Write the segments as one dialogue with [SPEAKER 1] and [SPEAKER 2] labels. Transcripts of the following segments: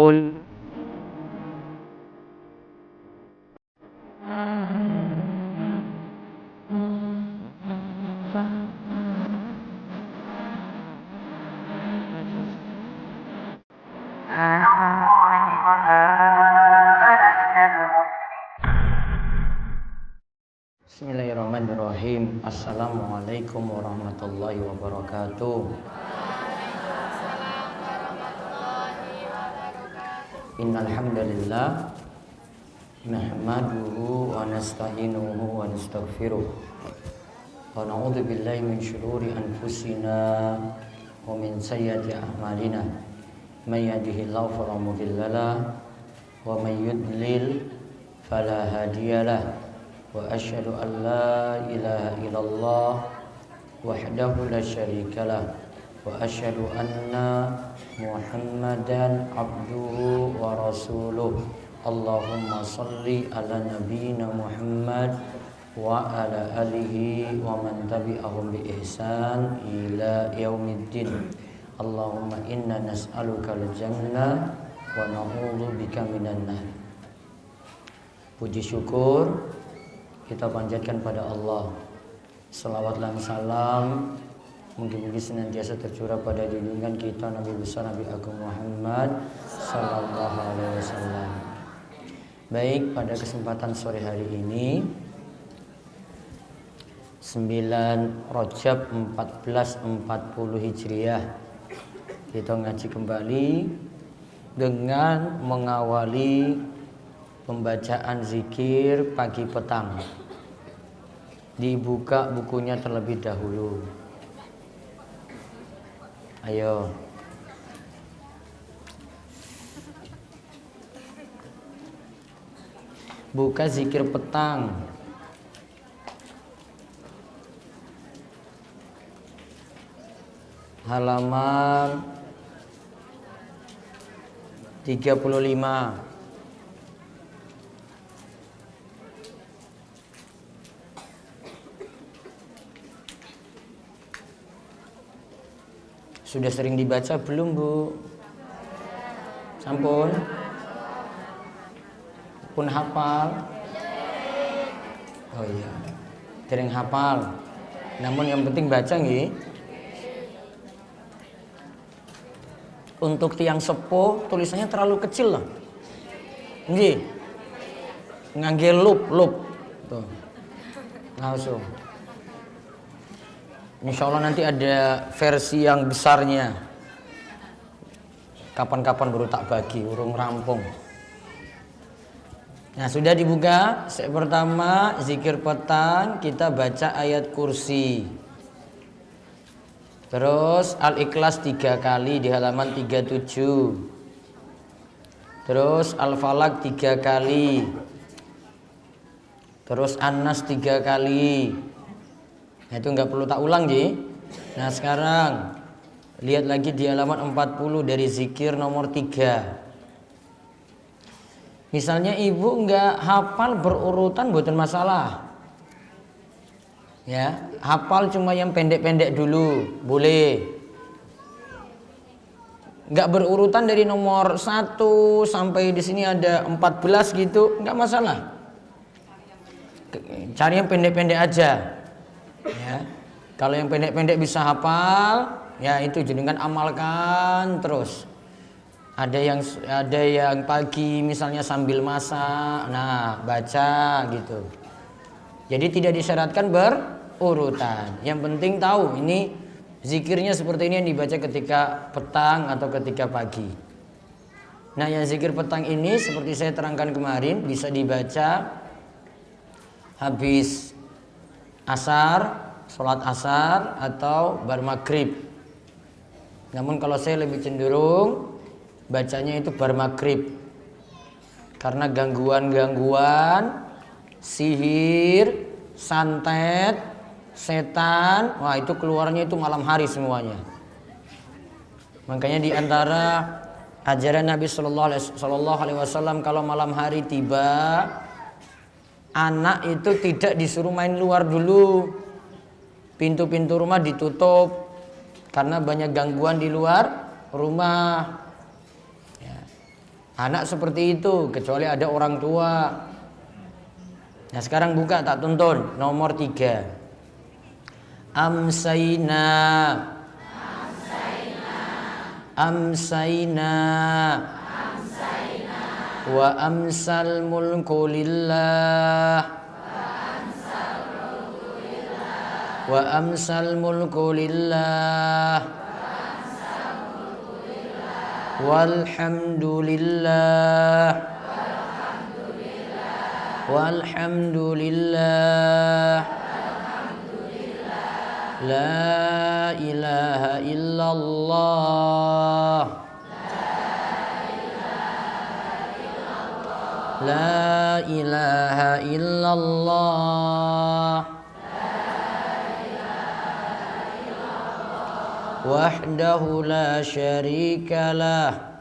[SPEAKER 1] قل Bismillahirrahmanirrahim. Assalamualaikum warahmatullahi wabarakatuh. Innal hamdalillah nahmaduhu wa nasta'inuhu wa nastaghfiruh wa na'udzu billahi min shururi anfusina wa min sayyiati a'malina. May yahdihillahu fala mudhillalah wa may yudlil fala hadiyalah. Wa asyhadu an la ilaha illallah wahdahu la syarikalah wa asyhadu anna Muhammadan abduhu wa rasuluh. Allahumma salli ala nabiyyina Muhammad wa ala alihi wa man tabi'ahum bi ihsan ila yaumiddin. Allahumma inna nas'aluka al-jannah wa na'udzu bika minan nar. Puji syukur kita panjatkan pada Allah. Selawat dan salam mungkin senantiasa tercurah pada junjungan kita Nabi besar Nabi Agung Muhammad sallallahu alaihi wasallam. Baik, pada kesempatan sore hari ini 9 Rajab 1440 Hijriah kita ngaji kembali dengan mengawali pembacaan zikir pagi petang. Dibuka bukunya terlebih dahulu. Ayo. Buka zikir petang. Halaman 35. Sudah sering dibaca belum, Bu? Sampun? Pun hafal? Oh iya. Dereng hafal. Namun yang penting baca nggih. Untuk tiang sepuh tulisannya terlalu kecil loh. Nggih. Ngangge lup. Tuh. Langsung. Insya Allah nanti ada versi yang besarnya. Kapan-kapan baru tak bagi, urung rampung. Nah, sudah dibuka. Yang pertama, zikir petang, kita baca ayat kursi. Terus Al-Ikhlas 3 kali di halaman 37. Terus Al-Falaq 3 kali. Terus An-Nas 3 kali. Nah, itu nggak perlu tak ulang, Ji. Nah, sekarang lihat lagi di halaman 40 dari zikir nomor 3. Misalnya ibu nggak hafal berurutan, bukan masalah. Ya, hafal cuma yang pendek-pendek dulu, boleh. Nggak berurutan dari nomor 1 sampai di sini ada 14 gitu, nggak masalah. Cari yang pendek-pendek aja. Ya, kalau yang pendek-pendek bisa hafal, ya itu jenengan amalkan terus. Ada yang pagi misalnya sambil masak, nah baca gitu. Jadi tidak disyaratkan berurutan. Yang penting tahu ini zikirnya seperti ini yang dibaca ketika petang atau ketika pagi. Nah, yang zikir petang ini seperti saya terangkan kemarin bisa dibaca habis asar, sholat asar atau bar maghrib. Namun kalau saya lebih cenderung bacanya itu bar maghrib, karena gangguan-gangguan sihir, santet, setan, wah itu keluarnya itu malam hari semuanya. Makanya di antara ajaran Nabi Sallallahu Alaihi Wasallam kalau malam hari tiba, anak itu tidak disuruh main luar dulu. Pintu-pintu rumah ditutup karena banyak gangguan di luar rumah. Ya. Anak seperti itu kecuali ada orang tua. Nah sekarang buka tak tuntun nomor 3. Amsayna. Amsayna. Wa amsal mulku lillah. Wa amsal mulku lillah. Walhamdulillah. Walhamdulillah. La ilaha illallah. La ilaha illallah. Wahdahu la syarika lah.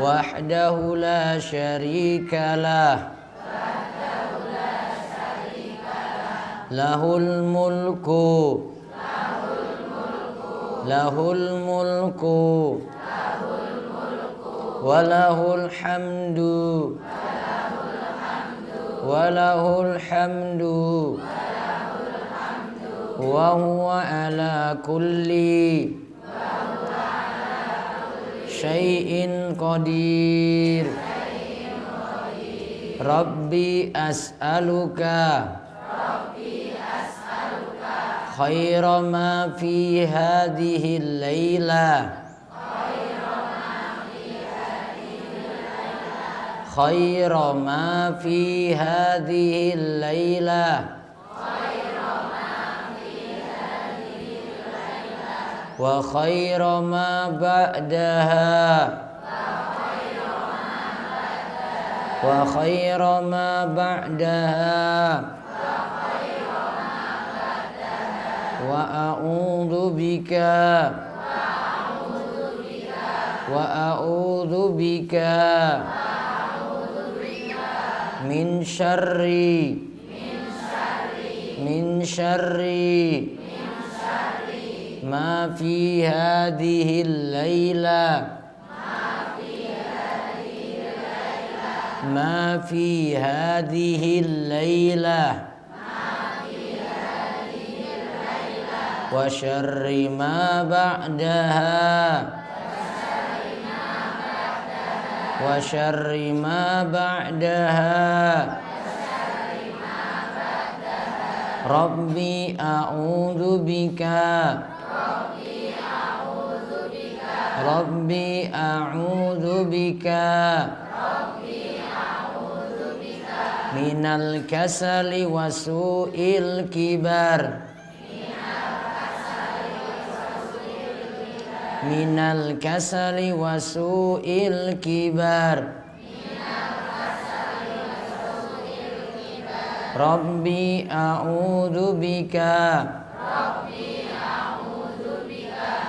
[SPEAKER 1] Wahdahu la syarika lah. Lahul mulku. Lahul mulku. Walahul hamdu. Walahul hamdu. Wa huwa ala kulli syai'in qadir. Rabbi as'aluka khaira ma fi hadhihi al-laila. Khaira ma fi hadhihi al-laila. Wa khaira ma ba'daha. Wa khaira ma ba'daha. Wa a'udzu bika. Wa a'udzu bika. Min syarri. Min syarri. Ma fi hadhihi al-laila. Ma fi hadhihi al-laila. Wa syarri ma ba'daha. Wa syarri ma ba'daha. Rabbi a'udzu bika. Rabbi a'udzu bika. Minal kasali wa su'il kibar. Minal kasali wa su'il kibar. Rabbi a'udzu bika.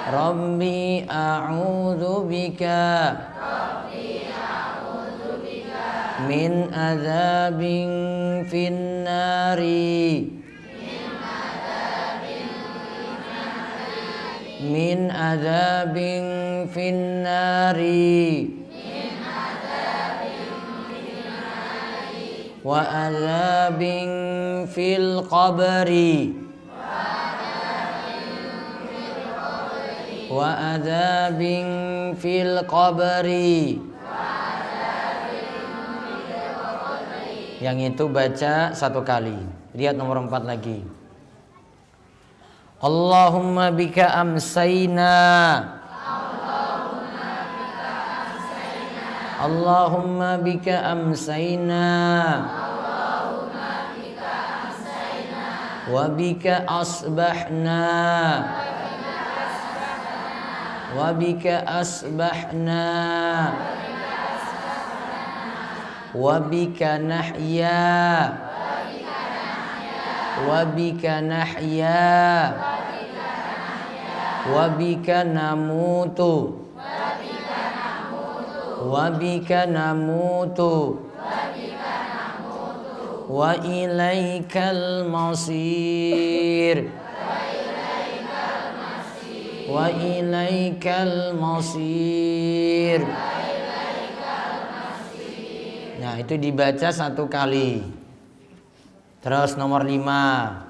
[SPEAKER 1] Rabbi a'udzu bika. Min adzabin finnari. Min adzabin finnari. Wa adzabin fil qabri. Wa adzabin fil qabri. Yang itu baca 1 kali. Lihat nomor 4 lagi. Allahumma bika amsayna. Allahumma bika amsayna. Wa bika asbahna. Wa bika asbahna. Wa bika nahya. Wa bika nahya. Wa bika namutu. Wa bika namutu. Wa ilaikal masir. wa ilaikal masir. Nah, itu dibaca 1 kali. Terus nomor 5.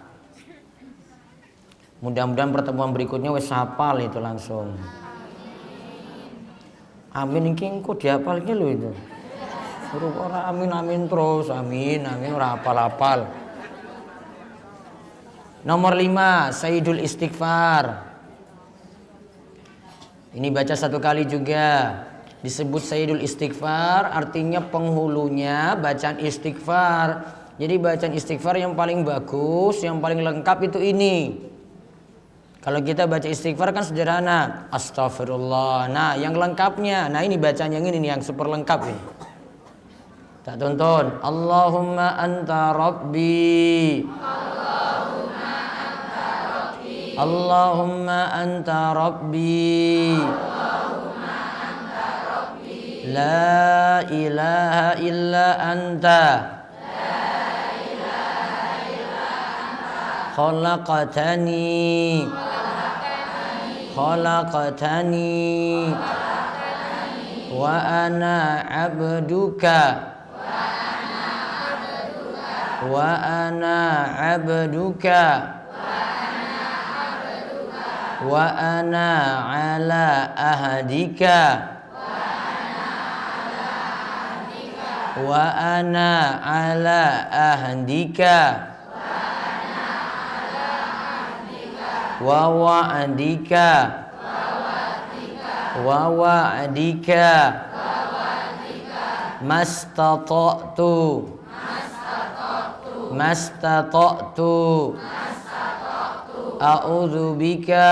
[SPEAKER 1] Mudah-mudahan pertemuan berikutnya wis hafal itu langsung. Amin iki engko dihafalke lho itu. Suruh ora amin terus, amin ora hafal-hafal. Nomor 5, Sayyidul Istighfar. Ini baca 1 kali juga. Disebut Sayyidul Istighfar artinya penghulunya bacaan istighfar. Jadi bacaan istighfar yang paling bagus, yang paling lengkap itu ini. Kalau kita baca istighfar kan sederhana, astagfirullah. Nah, yang lengkapnya, nah ini bacaan yang ini yang super lengkap ini. Tak tonton. Allahumma anta rabbi. Allahumma anta rabbi. La ilaha illa anta. Khalaqtani wa ana abduka wa ana ala ahdika wa wa'adika mastata'tu a'udzu bika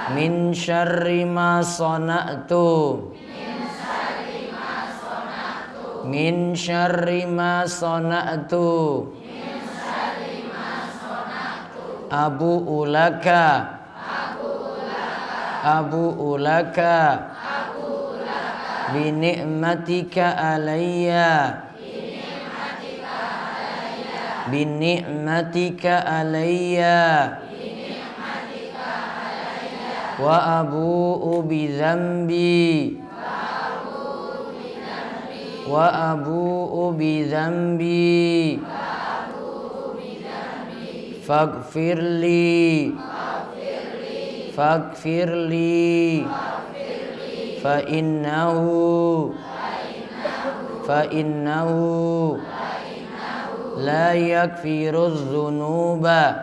[SPEAKER 1] min syarri ma sana'tu abu'u laka bi ni'matika alayya wa abu'u bi dzambi faghfirli fa innahu la yaghfirudz dzunuba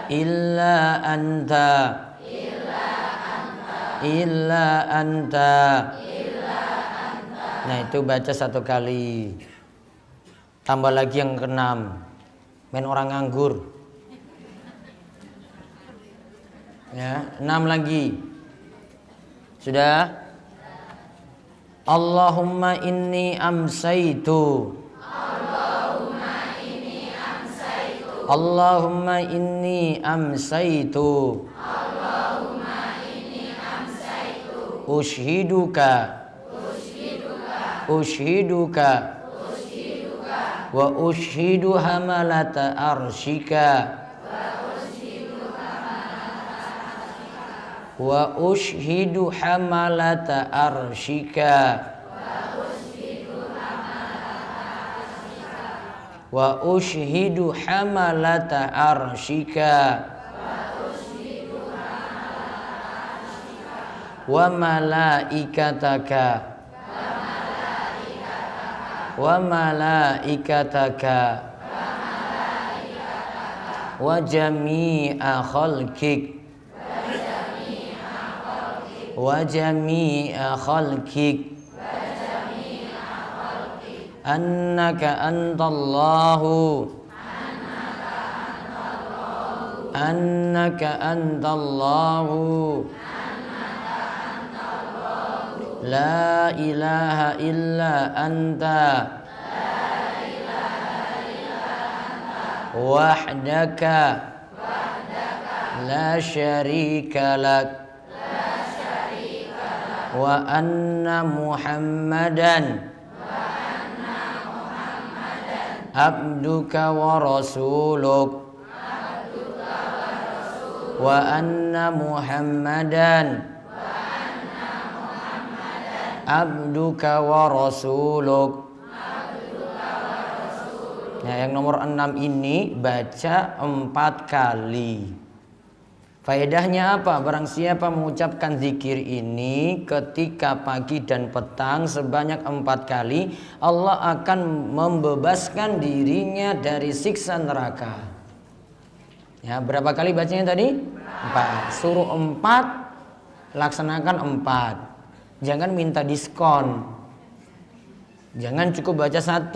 [SPEAKER 1] illa anta. Nah, itu baca 1 kali. Tambah lagi yang ke-6. Main orang nganggur. Ya, 6 lagi. Sudah? Allahumma inni amsaitu. Ushiduka wa ushidu hamalata arshika wa ushidu hamalata arshika wa malaikataka wa jami'a khalqik annaka antallahu la ilaha illa anta wahdaka la syarika lak wa anna Muhammadan abduka wa rasuluk wa anna Muhammadan abduka wa rasuluk. Nah, yang nomor 6 ini baca 4 kali. Faedahnya apa? Barang siapa mengucapkan zikir ini ketika pagi dan petang sebanyak 4 kali, Allah akan membebaskan dirinya dari siksa neraka. Ya, berapa kali bacanya tadi? 4. Suruh 4, laksanakan 4. Jangan minta diskon. Jangan cukup baca 1.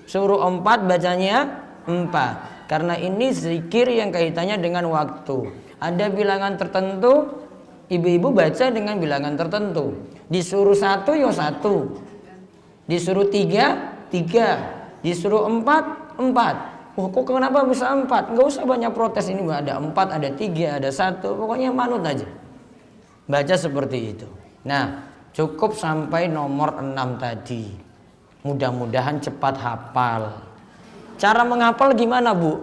[SPEAKER 1] Suruh 4, bacanya 4. Karena ini zikir yang kaitannya dengan waktu. Ada bilangan tertentu, ibu-ibu baca dengan bilangan tertentu. Disuruh 1, ya 1. Disuruh 3, 3. Disuruh 4, 4. Oh, kok kenapa bisa 4? Nggak usah banyak protes, ini ada 4, ada 3, ada 1. Pokoknya manut aja. Baca seperti itu. Nah, cukup sampai nomor 6 tadi. Mudah-mudahan cepat hafal. Cara menghafal gimana, Bu?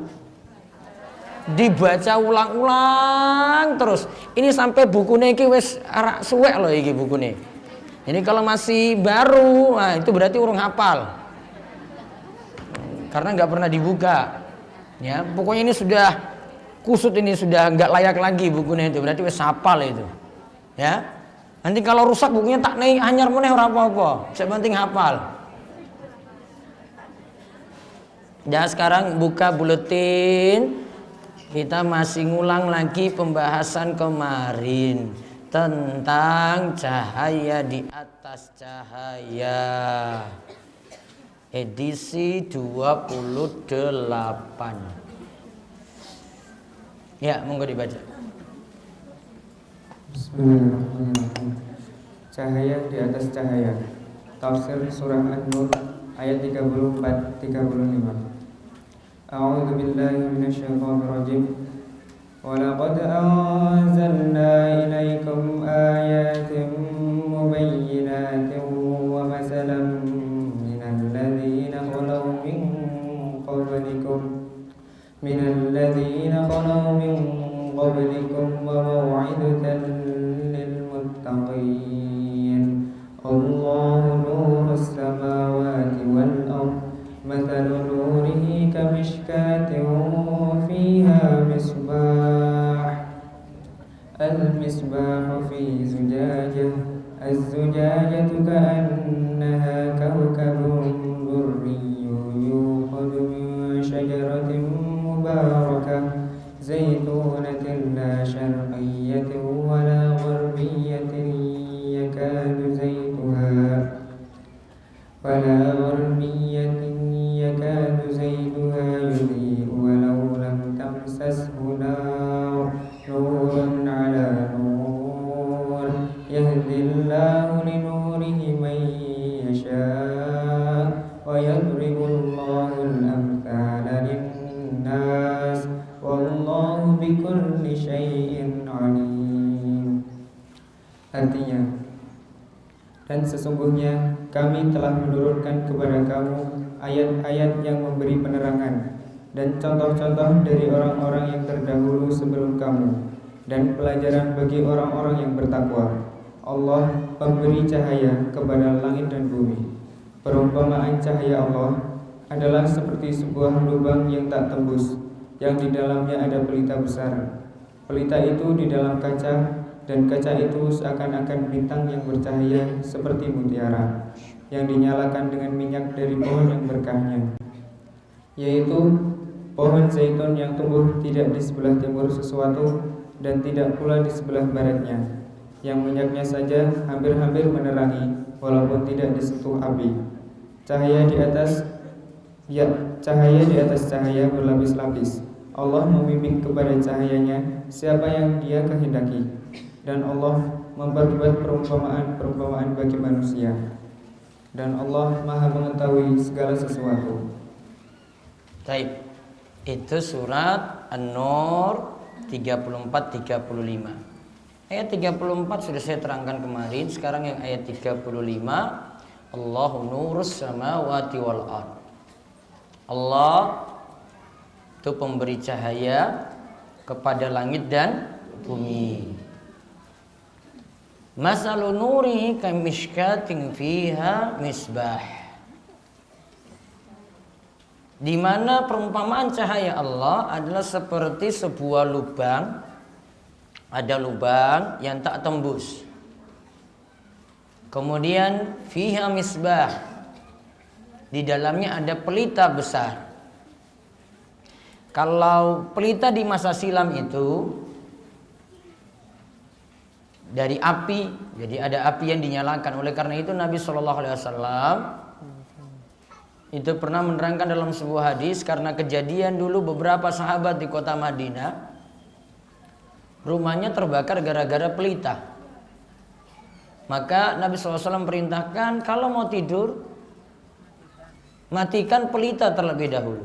[SPEAKER 1] Dibaca ulang-ulang terus. Ini sampai bukunya iki wis arak suwek loh iki bukunya. Ini kalau masih baru, nah itu berarti urung hafal. Karena nggak pernah dibuka. Ya, pokoknya ini sudah kusut, ini sudah nggak layak lagi bukunya itu. Berarti wis hafal itu. Ya. Nanti kalau rusak bukunya tak naik anyar meneh ora apa-apa. Sing penting hafal. Ya, sekarang buka buletin. Kita masih ngulang lagi pembahasan kemarin tentang cahaya di atas cahaya. Edisi 28. Ya, monggo dibaca.
[SPEAKER 2] Bismillahirrahmanirrahim. Cahaya di atas cahaya. Tafsir surah An-Nur ayat 34-35. A'udzu billahi minasyaitonir rajim. Wa laqad anzalna ilaikum ayatin mubayyinatin wa masalan minal ladzina khalaw min qablikum wa maw'idatan lil muttaqin. Allahu nurus samawati wal ardh. مثل نوره كمشكاة فيها مصباح. المصباح في زجاجة. الزجاجة كأنها كوكب دري يوقد من شجرة مباركة زيتونة لا شرقية ولا غربية يكاد زيتها يضيء ولو لم تمسسه نار نور على نور يهدي الله لنوره من يشاء ويضرب الله الأمثال للناس والله بكل شيء عليم. Artinya, dan sesungguhnya kami telah menurunkan kepada kamu ayat-ayat yang memberi penerangan dan contoh-contoh dari orang-orang yang terdahulu sebelum kamu dan pelajaran bagi orang-orang yang bertakwa. Allah pemberi cahaya kepada langit dan bumi. Perumpamaan cahaya Allah adalah seperti sebuah lubang yang tak tembus, yang di dalamnya ada pelita besar. Pelita itu di dalam kaca, dan kaca itu seakan-akan bintang yang bercahaya seperti mutiara yang dinyalakan dengan minyak dari pohon yang berkahnya, yaitu pohon zaitun yang tumbuh tidak di sebelah timur sesuatu dan tidak pula di sebelah baratnya, yang minyaknya saja hampir-hampir menerangi walaupun tidak disentuh api. Cahaya di atas cahaya berlapis-lapis. Allah membimbing kepada cahayanya siapa yang Dia kehendaki, dan Allah memperbuat perumpamaan bagi manusia, dan Allah Maha mengetahui segala sesuatu.
[SPEAKER 1] Baik, itu surat An-Nur 34-35. Ayat 34 sudah saya terangkan kemarin. Sekarang yang ayat 35, Allahu nurus samawati wal ard. Allah itu pemberi cahaya kepada langit dan bumi. Masalu nurihi kamishkatin fiha misbah. Di mana perumpamaan cahaya Allah adalah seperti sebuah lubang. Ada lubang yang tak tembus. Kemudian fiha misbah. Di dalamnya ada pelita besar. Kalau pelita di masa silam itu dari api, jadi ada api yang dinyalakan. Oleh karena itu Nabi SAW itu pernah menerangkan dalam sebuah hadis, karena kejadian dulu beberapa sahabat di kota Madinah rumahnya terbakar gara-gara pelita. Maka Nabi SAW perintahkan kalau mau tidur matikan pelita terlebih dahulu,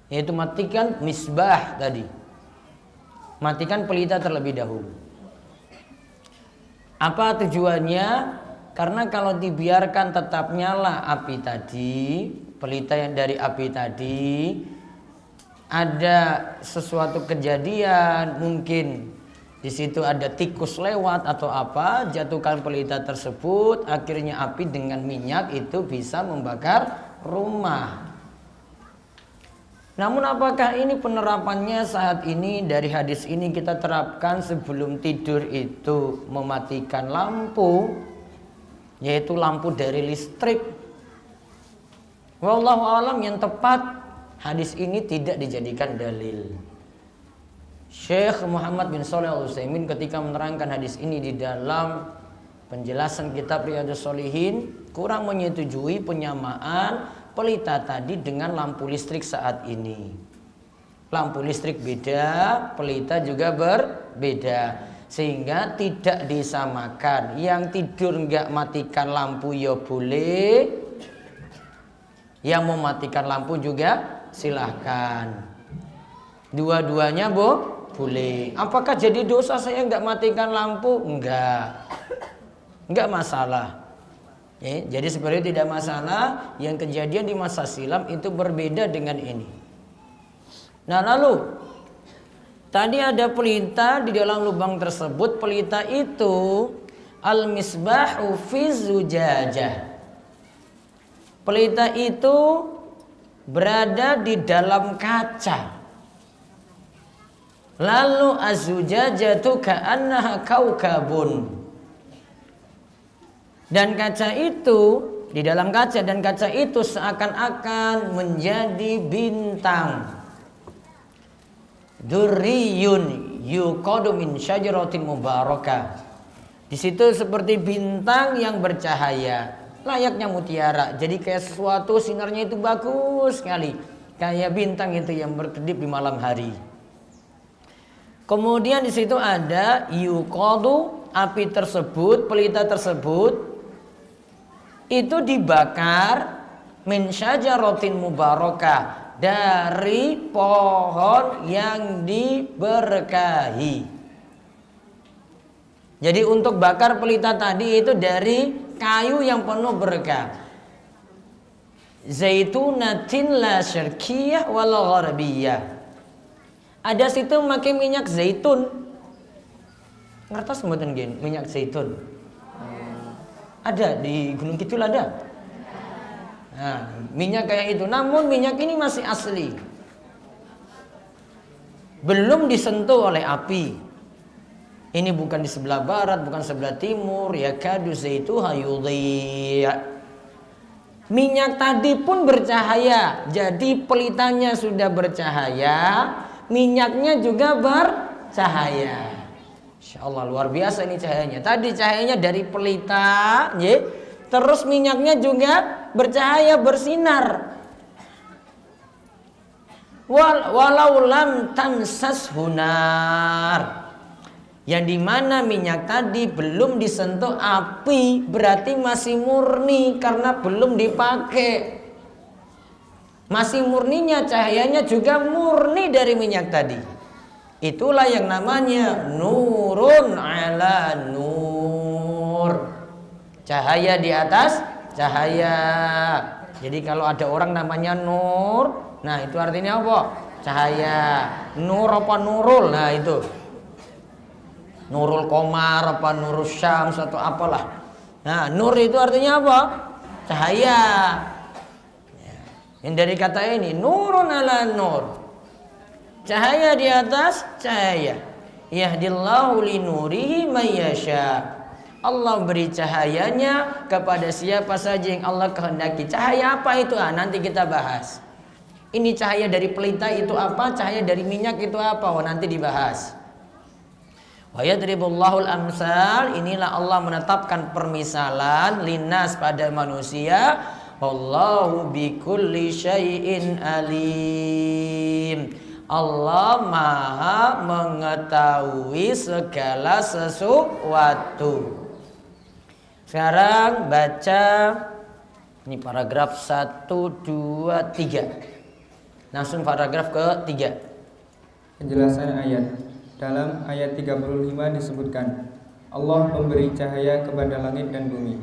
[SPEAKER 1] yaitu matikan misbah tadi. Matikan pelita terlebih dahulu. Apa tujuannya? Karena kalau dibiarkan tetap nyala api tadi, pelita yang dari api tadi, ada sesuatu kejadian, mungkin di situ ada tikus lewat atau apa, jatuhkan pelita tersebut, akhirnya api dengan minyak itu bisa membakar rumah. Namun apakah ini penerapannya saat ini? Dari hadis ini kita terapkan sebelum tidur itu mematikan lampu, yaitu lampu dari listrik. Wallahu alam, yang tepat hadis ini tidak dijadikan dalil. Syekh Muhammad bin Shalih Al-Utsaimin ketika menerangkan hadis ini di dalam penjelasan kitab Riyadhus Shalihin kurang menyetujui penyamaan pelita tadi dengan lampu listrik saat ini. Lampu listrik beda, pelita juga berbeda, sehingga tidak disamakan. Yang tidur nggak matikan lampu ya boleh, yang mau matikan lampu juga silahkan. Dua-duanya boleh. Apakah jadi dosa saya nggak matikan lampu? Enggak masalah. Jadi sebenarnya tidak masalah. Yang kejadian di masa silam itu berbeda dengan ini. Nah lalu tadi ada pelita di dalam lubang tersebut. Pelita itu al-misbahu fi zujajah. Pelita itu berada di dalam kaca. Lalu az-zujajatu ka'annaha kaukabun. Dan kaca itu, di dalam kaca, dan kaca itu seakan-akan menjadi bintang. Durriyun yuqadu min syajaratin mubarakah. Di situ seperti bintang yang bercahaya, layaknya mutiara. Jadi kayak sesuatu sinarnya itu bagus sekali, kayak bintang itu yang berkedip di malam hari. Kemudian di situ ada yuqadu, api tersebut, pelita tersebut itu dibakar min syajaratin mubarakah, dari pohon yang diberkahi. Jadi untuk bakar pelita tadi itu dari kayu yang penuh berkah. Zaitunatin la syarqiyah wal gharbiyah. Ada situ pakai minyak zaitun. Ngertos mboten nggih minyak zaitun? Ada di Gunung Kidul ada. Nah, minyak kayak itu, namun minyak ini masih asli. Belum disentuh oleh api. Ini bukan di sebelah barat, bukan sebelah timur, ya kadu zaituha yudhi'. Minyak tadi pun bercahaya. Jadi pelitanya sudah bercahaya, minyaknya juga bercahaya. Insya Allah luar biasa ini cahayanya. Tadi cahayanya dari pelita, terus minyaknya juga bercahaya, bersinar. Walau lam tamsas hunar. Yang dimana minyak tadi belum disentuh api, berarti masih murni karena belum dipakai. Masih murninya, cahayanya juga murni dari minyak tadi. Itulah yang namanya nurun ala nur. Cahaya di atas cahaya. Jadi kalau ada orang namanya Nur, nah itu artinya apa? Cahaya. Nur apa Nurul? Nah itu Nurul Komar apa Nurul Syams atau apalah. Nah Nur itu artinya apa? Cahaya. Yang dari kata ini nurun ala nur. Cahaya di atas cahaya. Yahdillahu li nurihi may yasha. Allah beri cahayanya kepada siapa saja yang Allah kehendaki. Cahaya apa itu? Nanti kita bahas. Ini cahaya dari pelita itu apa? Cahaya dari minyak itu apa? Nanti dibahas. Wa yadribullahul amsal. Inilah Allah menetapkan permisalan linnas pada manusia. Wallahu bikulli syai'in alim. Allah Maha mengetahui segala sesuatu. Sekarang baca ini paragraf 1, 2, 3. Langsung paragraf ke-3.
[SPEAKER 2] Penjelasan ayat. Dalam ayat 35 disebutkan Allah memberi cahaya kepada langit dan bumi.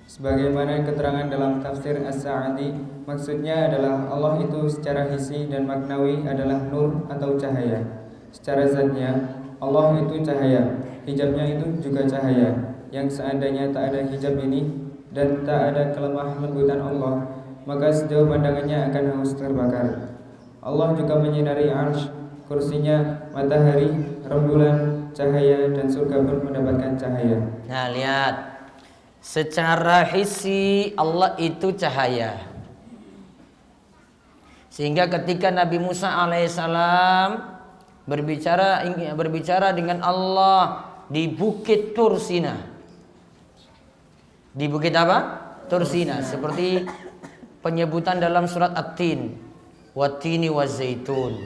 [SPEAKER 2] Sebagaimana keterangan dalam tafsir As-Sa'di, maksudnya adalah Allah itu secara hissi dan maknawi adalah nur atau cahaya. Secara zatnya Allah itu cahaya, hijabnya itu juga cahaya. Yang seandainya tak ada hijab ini dan tak ada kelemah lembutan Allah, maka sejauh pandangannya akan hangus terbakar. Allah juga menyinari arsy, kursinya, matahari, rembulan, cahaya, dan surga pun mendapatkan cahaya.
[SPEAKER 1] Nah lihat, secara hissi Allah itu cahaya. Sehingga ketika Nabi Musa alaihissalam berbicara dengan Allah di Bukit Tursina. Di bukit apa? Tursina. Seperti penyebutan dalam surat At-Tin. Wat-tini waz-zaitun.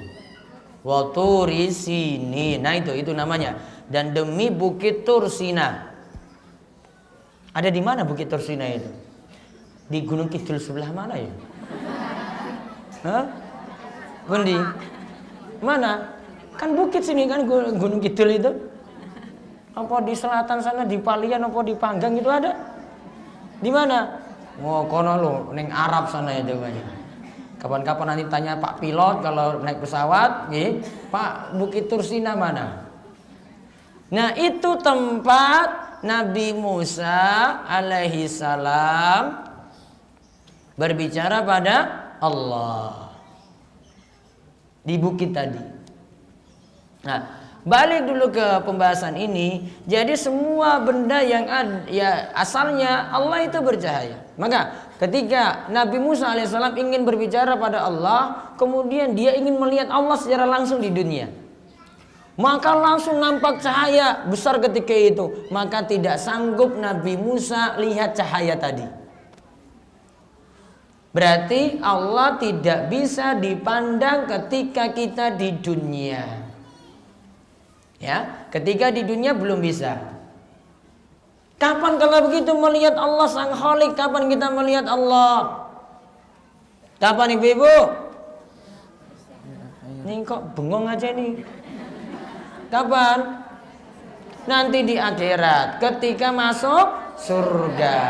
[SPEAKER 1] Wa turi sinin. Nah itu namanya. Dan demi Bukit Tursina. Ada di mana Bukit Tursina itu? Di Gunung Kidul sebelah mana ya? Hah? Gundi? Mana? Kan bukit sini kan Gunung Kidul itu. Apa di selatan sana, di Palian, apa di Panggang itu ada? Di mana? Oh, kono lo, neng Arab sana itu banyak. Kapan-kapan nanti tanya Pak pilot kalau naik pesawat, Pak Bukit Tursina mana? Nah itu tempat Nabi Musa alaihi salam berbicara pada Allah di bukit tadi. Nah, balik dulu ke pembahasan ini. Jadi semua benda yang ada, ya asalnya Allah itu bercahaya. Maka ketika Nabi Musa alaihissalam ingin berbicara pada Allah, kemudian dia ingin melihat Allah secara langsung di dunia, maka langsung nampak cahaya besar ketika itu. Maka tidak sanggup Nabi Musa lihat cahaya tadi. Berarti Allah tidak bisa dipandang ketika kita di dunia. Ya, ketika di dunia belum bisa. Kapan kalau begitu melihat Allah Sang Khalik? Kapan kita melihat Allah? Kapan ibu-ibu? Ini kok bengong aja nih. Kapan? Nanti di akhirat, ketika masuk surga.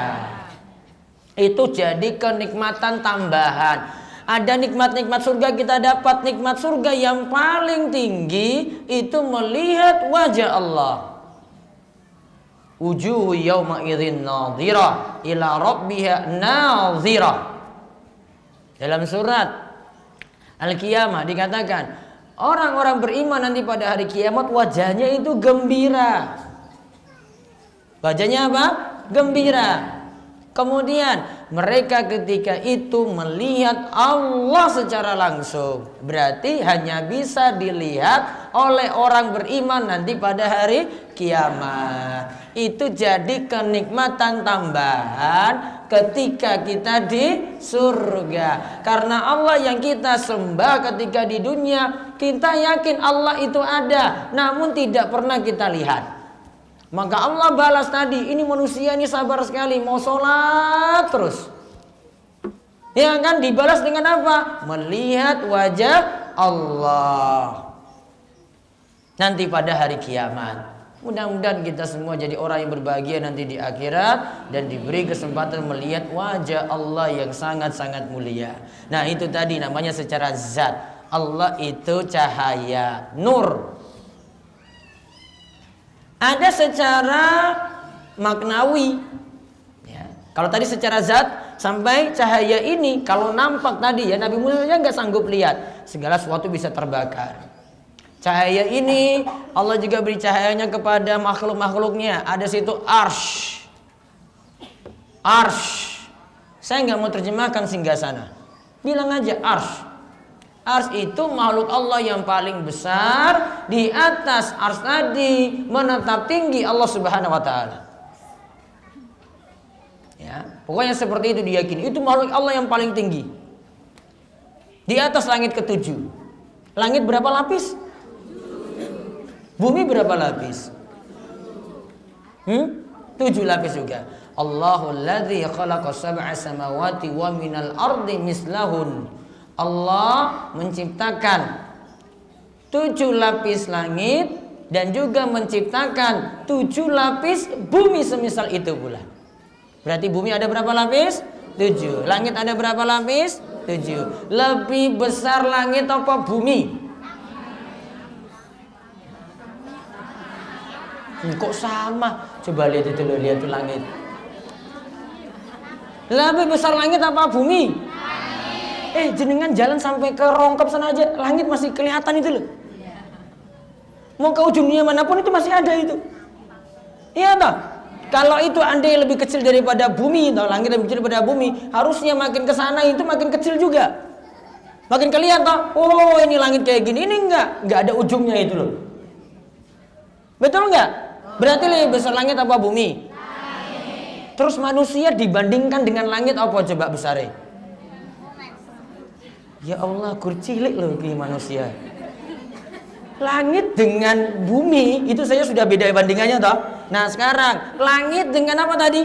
[SPEAKER 1] Itu jadi kenikmatan tambahan. Ada nikmat-nikmat surga, kita dapat nikmat surga yang paling tinggi itu melihat wajah Allah. Wujuhu yawma idzin nadhirah ila rabbiha nadhirah. Dalam surat Al-Qiyamah dikatakan orang-orang beriman nanti pada hari kiamat wajahnya itu gembira. Wajahnya apa? Gembira. Kemudian mereka ketika itu melihat Allah secara langsung. Berarti hanya bisa dilihat oleh orang beriman nanti pada hari kiamat. Itu jadi kenikmatan tambahan ketika kita di surga. Karena Allah yang kita sembah ketika di dunia, kita yakin Allah itu ada, namun tidak pernah kita lihat. Maka Allah balas tadi, ini manusia ini sabar sekali, mau sholat terus. Ya kan, dibalas dengan apa? Melihat wajah Allah. nanti pada hari kiamat. Mudah-mudahan kita semua jadi orang yang berbahagia nanti di akhirat dan diberi kesempatan melihat wajah Allah yang sangat-sangat mulia. Nah, itu tadi namanya secara zat. Allah itu cahaya, nur. Ada secara maknawi. Ya. Kalau tadi secara zat sampai cahaya ini kalau nampak tadi ya Nabi Musa saja nggak sanggup lihat, segala sesuatu bisa terbakar. Cahaya ini Allah juga beri cahayanya kepada makhluk-makhluknya. Ada situ arsh. Arsh. Saya nggak mau terjemahkan singgasana. Bilang aja arsh. Arsh itu makhluk Allah yang paling besar. Di atas arsh tadi menetap tinggi Allah Subhanahu wa ta'ala. Ya, pokoknya seperti itu diyakini. Itu makhluk Allah yang paling tinggi. Di atas langit ketujuh. Langit berapa lapis? Bumi berapa lapis? 7 lapis juga. Allahul ladzi khalaqa sab'a samawati wa minal ardi mislahun. Allah menciptakan 7 lapis langit dan juga menciptakan 7 lapis bumi semisal itu pula. Berarti bumi ada berapa lapis? 7. Langit ada berapa lapis? 7. Lebih besar langit apa bumi? Kok sama? Coba lihat itu loh, lihat tuh langit. Lebih besar langit apa bumi? Jenengan jalan sampai ke Rongkap sana aja, langit masih kelihatan itu loh. Mau ke ujung dunia manapun itu masih ada itu. Iya toh? Kalau itu andai lebih kecil daripada bumi, toh langit lebih kecil daripada bumi, harusnya makin ke sana itu makin kecil juga. Makin kelihatan toh, oh ini langit kayak gini, ini enggak ada ujungnya itu loh. Betul enggak? Berarti lebih besar langit apa bumi? Langit. Terus manusia dibandingkan dengan langit apa coba besarnya? Ya Allah, kurcilik loh ini manusia. Langit dengan bumi itu saya sudah beda bandingannya toh. Nah sekarang langit dengan apa tadi?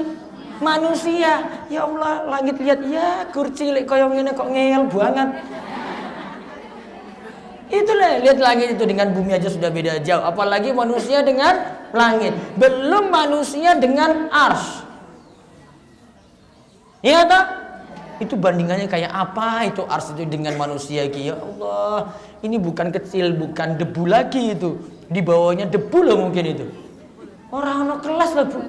[SPEAKER 1] Manusia. Ya Allah, langit lihat ya kurcilik koyong ini kok ngeyel banget. Itulah, lihat langit itu dengan bumi aja sudah beda jauh, apalagi manusia dengan langit. Belum manusia dengan ars. Iya toh? Itu bandingannya kayak apa itu ars itu dengan manusia ya Allah, ini bukan kecil, bukan debu lagi itu. Di bawahnya debu loh mungkin itu. Orang kelas lah Bu.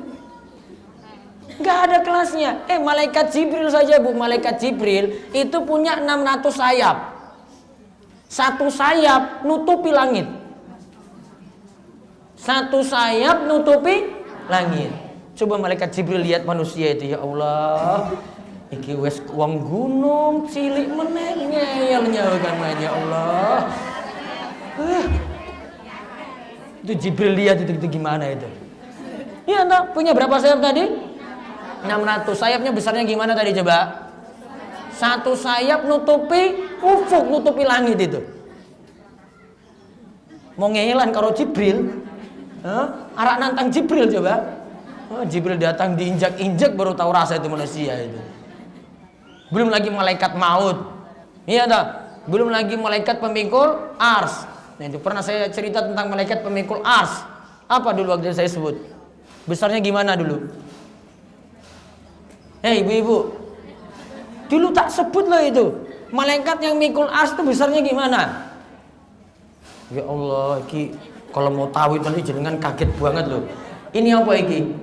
[SPEAKER 1] Nggak ada kelasnya. Malaikat Jibril saja Bu, malaikat Jibril itu punya 600 sayap. Satu sayap nutupi langit. Satu sayap nutupi langit. Coba malaikat Jibril lihat manusia itu, ya Allah. Iki wes wong gunung cilik meneh ngeyelnya kan ya Allah. Itu Jibril lihat itu gimana itu? Iya toh, punya berapa sayap tadi? 600. Sayapnya besarnya gimana tadi coba? Satu sayap nutupi ufuk, nutupi langit itu. Mau ngelan karo Jibril, arak nantang Jibril coba. Jibril datang diinjak-injak baru tahu rasa itu manusia itu. Belum lagi malaikat maut, iya toh? Belum lagi malaikat pemikul ars. Nah itu pernah saya cerita tentang malaikat pemikul ars. Apa dulu waktu saya sebut? Besarnya gimana dulu? Ibu-ibu, dulu tak sebut loh itu. Malaikat yang mikul ars itu besarnya gimana? Ya Allah, iki kalau mau tahu itu nanti jenengan kaget banget loh. Ini apa iki?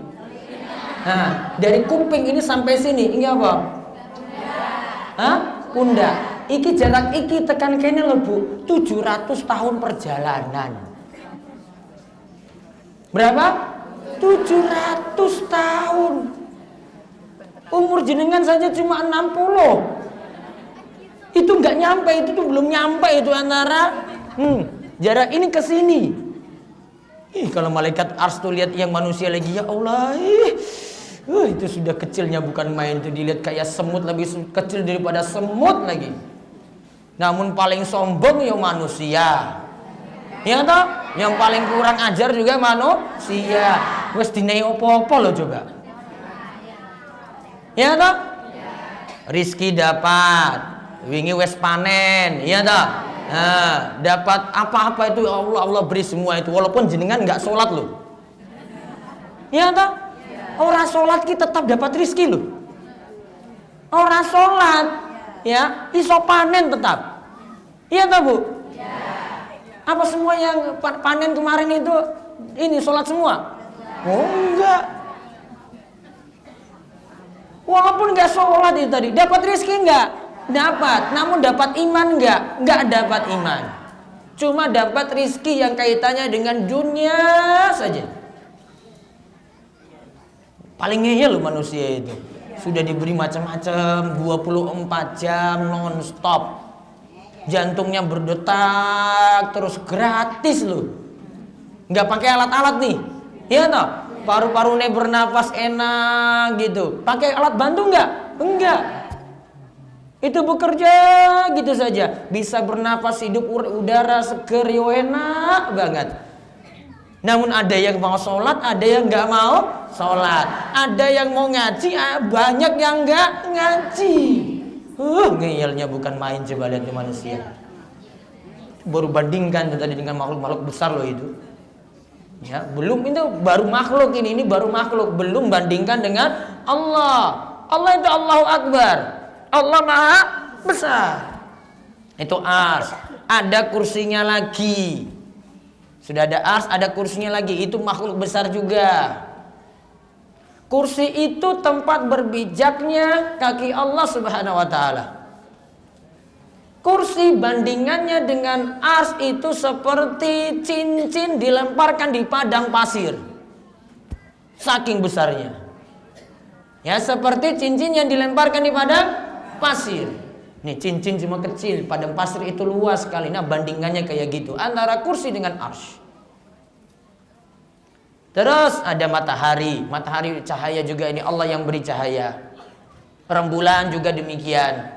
[SPEAKER 1] Nah, dari kuping ini sampai sini, ini apa? Pundak. Iki jarak iki tekan kene loh Bu, 700 tahun perjalanan. Berapa? 700 tahun. Umur jenengan saja cuma 60. Itu nggak nyampe, itu tuh belum nyampe itu antara jarak ini ke sini. Kalau malaikat ars tuh lihat yang manusia lagi, ya Allah, itu sudah kecilnya bukan main, tuh dilihat kayak semut, lebih kecil daripada semut lagi. Namun paling sombong ya manusia. Ya toh? Yang paling kurang ajar juga manusia. Wes dinai opo-opo loh coba. Ya toh? Rizki dapat, wingi wes panen, iya toh? Nah, dapat apa-apa itu Allah beri semua itu, walaupun jenengan nggak sholat loh. Iya toh? Orang sholat kita tetap dapat rizki loh. Orang sholat ya iso panen tetap. Iya toh Bu? Apa semua yang panen kemarin itu ini sholat semua? Oh enggak. Walaupun enggak sholat itu tadi, dapat rizki enggak? Dapat. Namun dapat iman enggak? Enggak dapat iman. Cuma dapat rizki yang kaitannya dengan dunia saja. Paling ngeyel loh manusia itu. Sudah diberi macam-macam 24 jam non-stop. Jantungnya berdetak terus gratis loh. Nggak pakai alat-alat nih. Iya toh? Paru-parunya bernafas enak gitu. Pakai alat bantu nggak? Enggak. Itu bekerja gitu saja. Bisa bernafas, hidup udara seger, yo enak banget. Namun ada yang mau sholat, ada yang nggak mau sholat. Ada yang mau ngaji, banyak yang nggak ngaji. Ngeyelnya bukan main, coba lihat manusia. Baru bandingkan tadi dengan makhluk-makhluk besar loh itu. Ya, belum itu baru makhluk ini baru makhluk, belum bandingkan dengan Allah. Allah itu Allahu Akbar. Allah Maha Besar. Itu ars. Ada kursinya lagi. Sudah ada ars, ada kursinya lagi. Itu makhluk besar juga. Kursi itu tempat berbijaknya kaki Allah Subhanahu wa ta'ala. Kursi bandingannya dengan ars itu seperti cincin dilemparkan di padang pasir. Saking besarnya. Ya, seperti cincin yang dilemparkan di padang pasir. Nih cincin cuma kecil, padang pasir itu luas sekali. Nah, bandingannya kayak gitu antara kursi dengan ars. Terus ada matahari. Matahari cahaya juga, ini Allah yang beri cahaya. Rembulan juga demikian.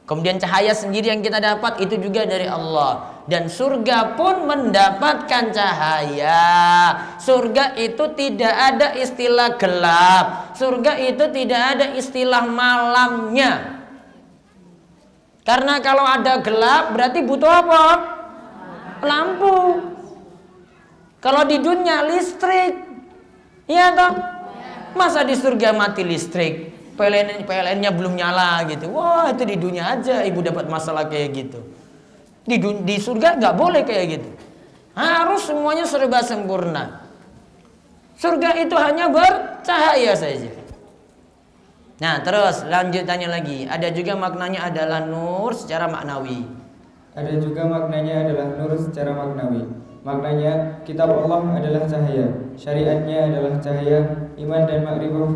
[SPEAKER 1] Kemudian cahaya sendiri yang kita dapat itu juga dari Allah. Dan surga pun mendapatkan cahaya. Surga itu tidak ada istilah gelap. Surga itu tidak ada istilah malamnya. Karena kalau ada gelap berarti butuh apa? Lampu. Kalau di dunia listrik, iya toh? Masa di surga mati listrik, PLN-nya belum nyala gitu. Wah, itu di dunia aja ibu dapat masalah kayak gitu. Di surga nggak boleh kayak gitu. Harus semuanya serba sempurna. Surga itu hanya bercahaya saja. Nah, terus lanjutannya lagi. Ada juga maknanya adalah nur secara maknawi.
[SPEAKER 2] Ada juga maknanya adalah nur secara maknawi. Maknanya kitab Allah adalah cahaya, syariatnya adalah cahaya, iman dan makrifah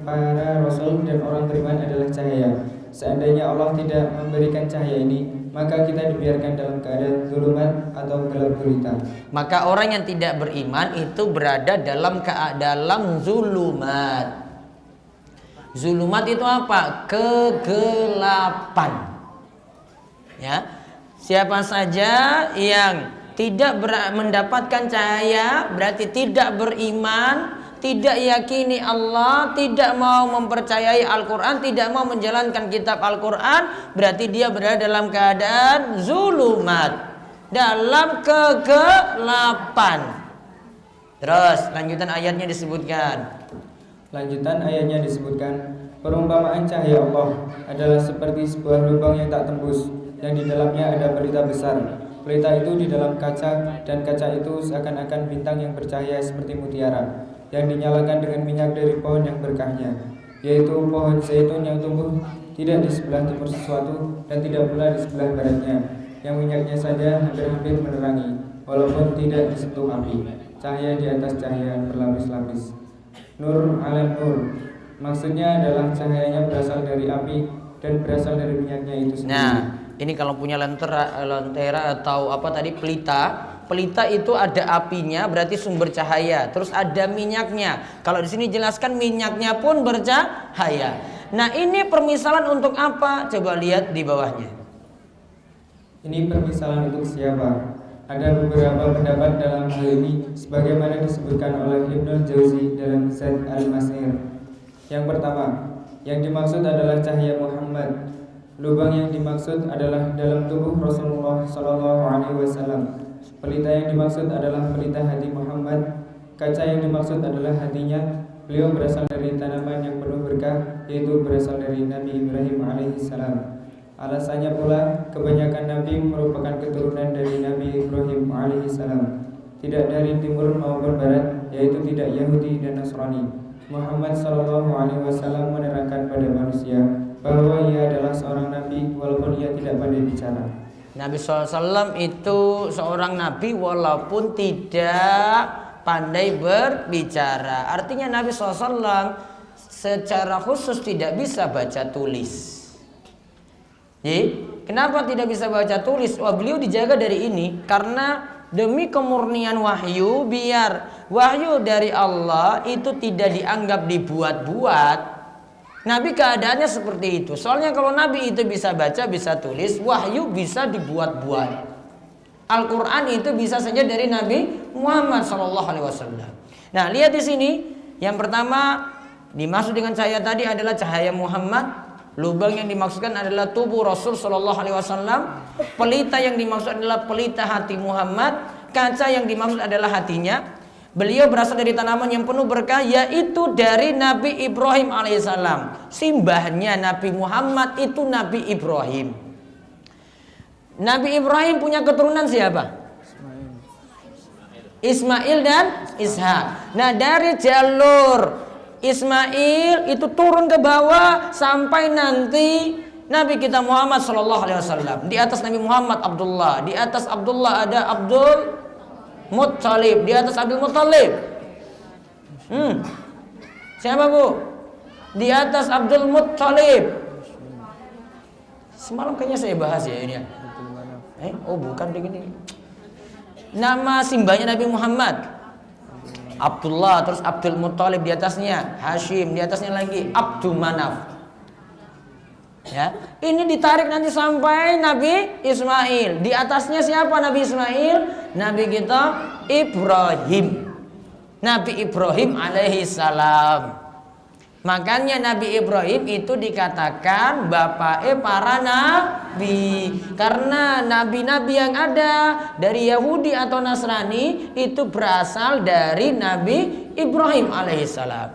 [SPEAKER 2] para rasul dan orang beriman adalah cahaya. Seandainya Allah tidak memberikan cahaya ini, maka kita dibiarkan dalam keadaan zulumat atau gelap gulita. Maka
[SPEAKER 1] orang yang tidak beriman itu berada dalam keadaan zulumat. Zulumat itu apa? Kegelapan. Ya. Siapa saja yang tidak mendapatkan cahaya berarti tidak beriman, tidak yakini Allah, tidak mau mempercayai Al-Quran, tidak mau menjalankan kitab Al-Quran, berarti dia berada dalam keadaan zulumat, dalam kegelapan. Terus lanjutan ayatnya disebutkan.
[SPEAKER 2] Perumpamaan cahaya Allah adalah seperti sebuah lubang yang tak tembus, yang di dalamnya ada pelita besar. Pelita itu di dalam kaca, dan kaca itu seakan-akan bintang yang bercahaya seperti mutiara, yang dinyalakan dengan minyak dari pohon yang berkahnya, yaitu pohon zaitun yang tumbuh tidak di sebelah timur sesuatu dan tidak pula di sebelah baratnya, yang minyaknya saja hampir-hampir menerangi, walaupun tidak disentuh api. Cahaya di atas cahaya berlapis-lapis. Nur ala nur, maksudnya adalah cahayanya berasal dari api dan berasal dari minyaknya itu sendiri.
[SPEAKER 1] Nah, ini kalau punya lentera atau apa tadi pelita itu ada apinya berarti sumber cahaya. Terus ada minyaknya. Kalau di sini jelaskan minyaknya pun bercahaya. Nah, ini permisalan untuk apa? Coba lihat di bawahnya.
[SPEAKER 2] Ini permisalan untuk siapa? Ada beberapa pendapat dalam hal ini sebagaimana disebutkan oleh Ibnu Jauzi dalam Zad al-Masir. Yang pertama, yang dimaksud adalah cahaya Muhammad. Lubang yang dimaksud adalah dalam tubuh Rasulullah Sallallahu Alaihi Wasallam. Pelita yang dimaksud adalah pelita hati Muhammad. Kaca yang dimaksud adalah hatinya. Beliau berasal dari tanaman yang penuh berkah, yaitu berasal dari Nabi Ibrahim alaihissalam. Alasannya pula, kebanyakan nabi merupakan keturunan dari Nabi Ibrahim alaihissalam, tidak dari timur maupun barat, yaitu tidak Yahudi dan Nasrani. Muhammad Sallallahu Alaihi Wasallam menerangkan pada manusia bahwa ia adalah seorang nabi walaupun ia tidak pandai bicara.
[SPEAKER 1] Nabi SAW itu seorang nabi walaupun tidak pandai berbicara. Artinya Nabi SAW secara khusus tidak bisa baca tulis. Jadi, kenapa tidak bisa baca tulis? Wah, beliau dijaga dari ini karena demi kemurnian wahyu, biar wahyu dari Allah itu tidak dianggap dibuat-buat. Nabi keadaannya seperti itu. Soalnya kalau Nabi itu bisa baca, bisa tulis, wahyu bisa dibuat-buat. Al-Quran itu bisa saja dari Nabi Muhammad SAW. Nah, lihat di sini. Yang pertama dimaksud dengan cahaya tadi adalah cahaya Muhammad. Lubang yang dimaksudkan adalah tubuh Rasul SAW. Pelita yang dimaksud adalah pelita hati Muhammad. Kaca yang dimaksud adalah hatinya. Beliau berasal dari tanaman yang penuh berkah, yaitu dari Nabi Ibrahim alaihissalam. Simbahnya Nabi Muhammad itu Nabi Ibrahim. Nabi Ibrahim punya keturunan siapa? Ismail dan Ishak. Nah, dari jalur Ismail itu turun ke bawah sampai nanti Nabi kita Muhammad SAW. Di atas Nabi Muhammad Abdullah, di atas Abdullah ada Abdul Muttalib, di atas Abdul Muttalib. Siapa bu? Di atas Abdul Muttalib. Semalam kayaknya saya bahas ya ini ya. Oh bukan begini. Nama simbahnya Nabi Muhammad Abdullah, terus Abdul Muttalib di atasnya, Hashim di atasnya lagi Abdul Manaf. Ya, ini ditarik nanti sampai Nabi Ismail. Di atasnya siapa Nabi Ismail? Nabi kita Ibrahim. Nabi Ibrahim alaihi salam. Makanya Nabi Ibrahim itu dikatakan bapaknya para nabi. Karena nabi-nabi yang ada dari Yahudi atau Nasrani itu berasal dari Nabi Ibrahim alaihissalam.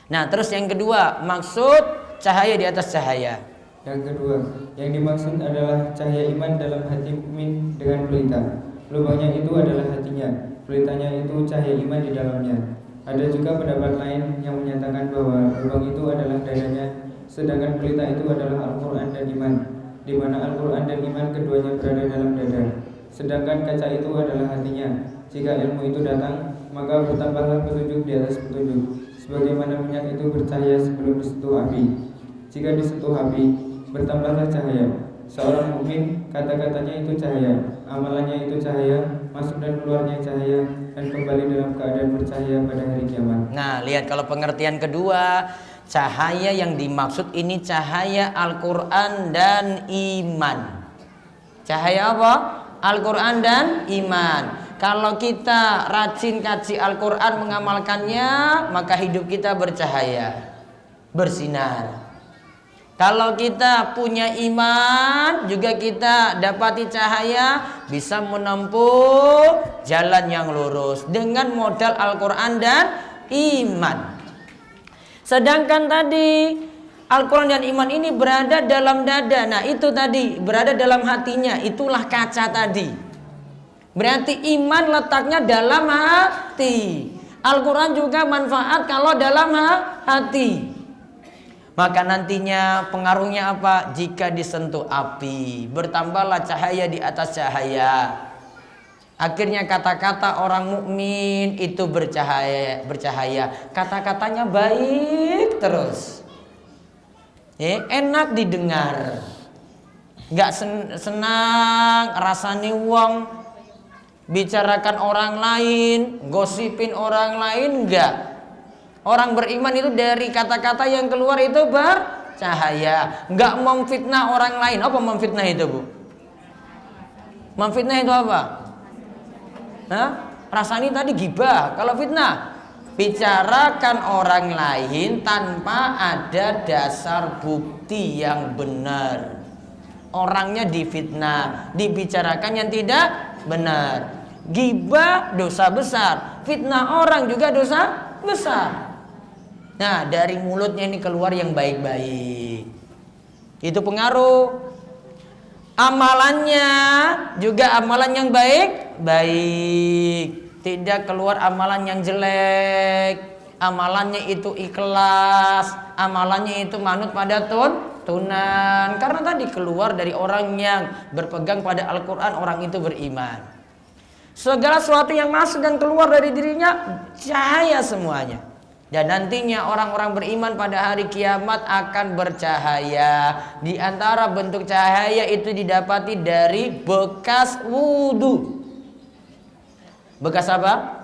[SPEAKER 1] Nah, terus yang kedua, maksud cahaya di atas cahaya.
[SPEAKER 2] Yang kedua, yang dimaksud adalah cahaya iman dalam hati mukmin dengan pelita. Lubangnya itu adalah hatinya, pelitanya itu cahaya iman di dalamnya. Ada juga pendapat lain yang menyatakan bahwa lubang itu adalah dadanya, sedangkan pelita itu adalah Al-Quran dan iman, di mana Al-Quran dan iman keduanya berada dalam dada. Sedangkan kaca itu adalah hatinya. Jika ilmu itu datang, maka bertambahlah petunjuk di atas petunjuk, sebagaimana minyak itu bercahaya sebelum disentuh api. Jika disentuh api, bertambahlah cahaya. Seorang mukmin kata-katanya itu cahaya, amalannya itu cahaya, masuk dan keluarnya cahaya, dan kembali dalam keadaan bercahaya pada hari kiamat.
[SPEAKER 1] Nah, lihat kalau pengertian kedua, cahaya yang dimaksud ini cahaya Al-Quran dan iman. Cahaya apa? Al-Quran dan iman. Kalau kita rajin kaji Al-Quran mengamalkannya, maka hidup kita bercahaya, bersinar. Kalau kita punya iman, juga kita dapati cahaya, bisa menempuh jalan yang lurus dengan modal Al-Quran dan iman. Sedangkan tadi Al-Quran dan iman ini berada dalam dada. Nah itu tadi, berada dalam hatinya, itulah kaca tadi. Berarti iman letaknya dalam hati. Al-Quran juga manfaat kalau dalam hati. Maka nantinya pengaruhnya apa? Jika disentuh api, bertambahlah cahaya di atas cahaya. Akhirnya kata-kata orang mukmin itu bercahaya. Kata-katanya baik terus. Enak didengar. Gak senang rasanya wong bicarakan orang lain, gosipin orang lain, enggak. Orang beriman itu dari kata-kata yang keluar itu bercahaya, enggak memfitnah orang lain. Apa memfitnah itu, Bu? Memfitnah itu apa? Rasanya tadi gibah. Kalau fitnah bicarakan orang lain tanpa ada dasar bukti yang benar. Orangnya difitnah, dibicarakan yang tidak benar. Ghibah dosa besar, fitnah orang juga dosa besar. Nah, dari mulutnya ini keluar yang baik-baik, itu pengaruh. Amalannya juga amalan yang baik-baik, tidak keluar amalan yang jelek. Amalannya itu ikhlas, amalannya itu manut pada tuntunan. Karena tadi keluar dari orang yang berpegang pada Al-Quran, orang itu beriman. Segala sesuatu yang masuk dan keluar dari dirinya cahaya semuanya. Dan nantinya orang-orang beriman pada hari kiamat akan bercahaya. Di antara bentuk cahaya itu didapati dari bekas wudhu. Bekas apa?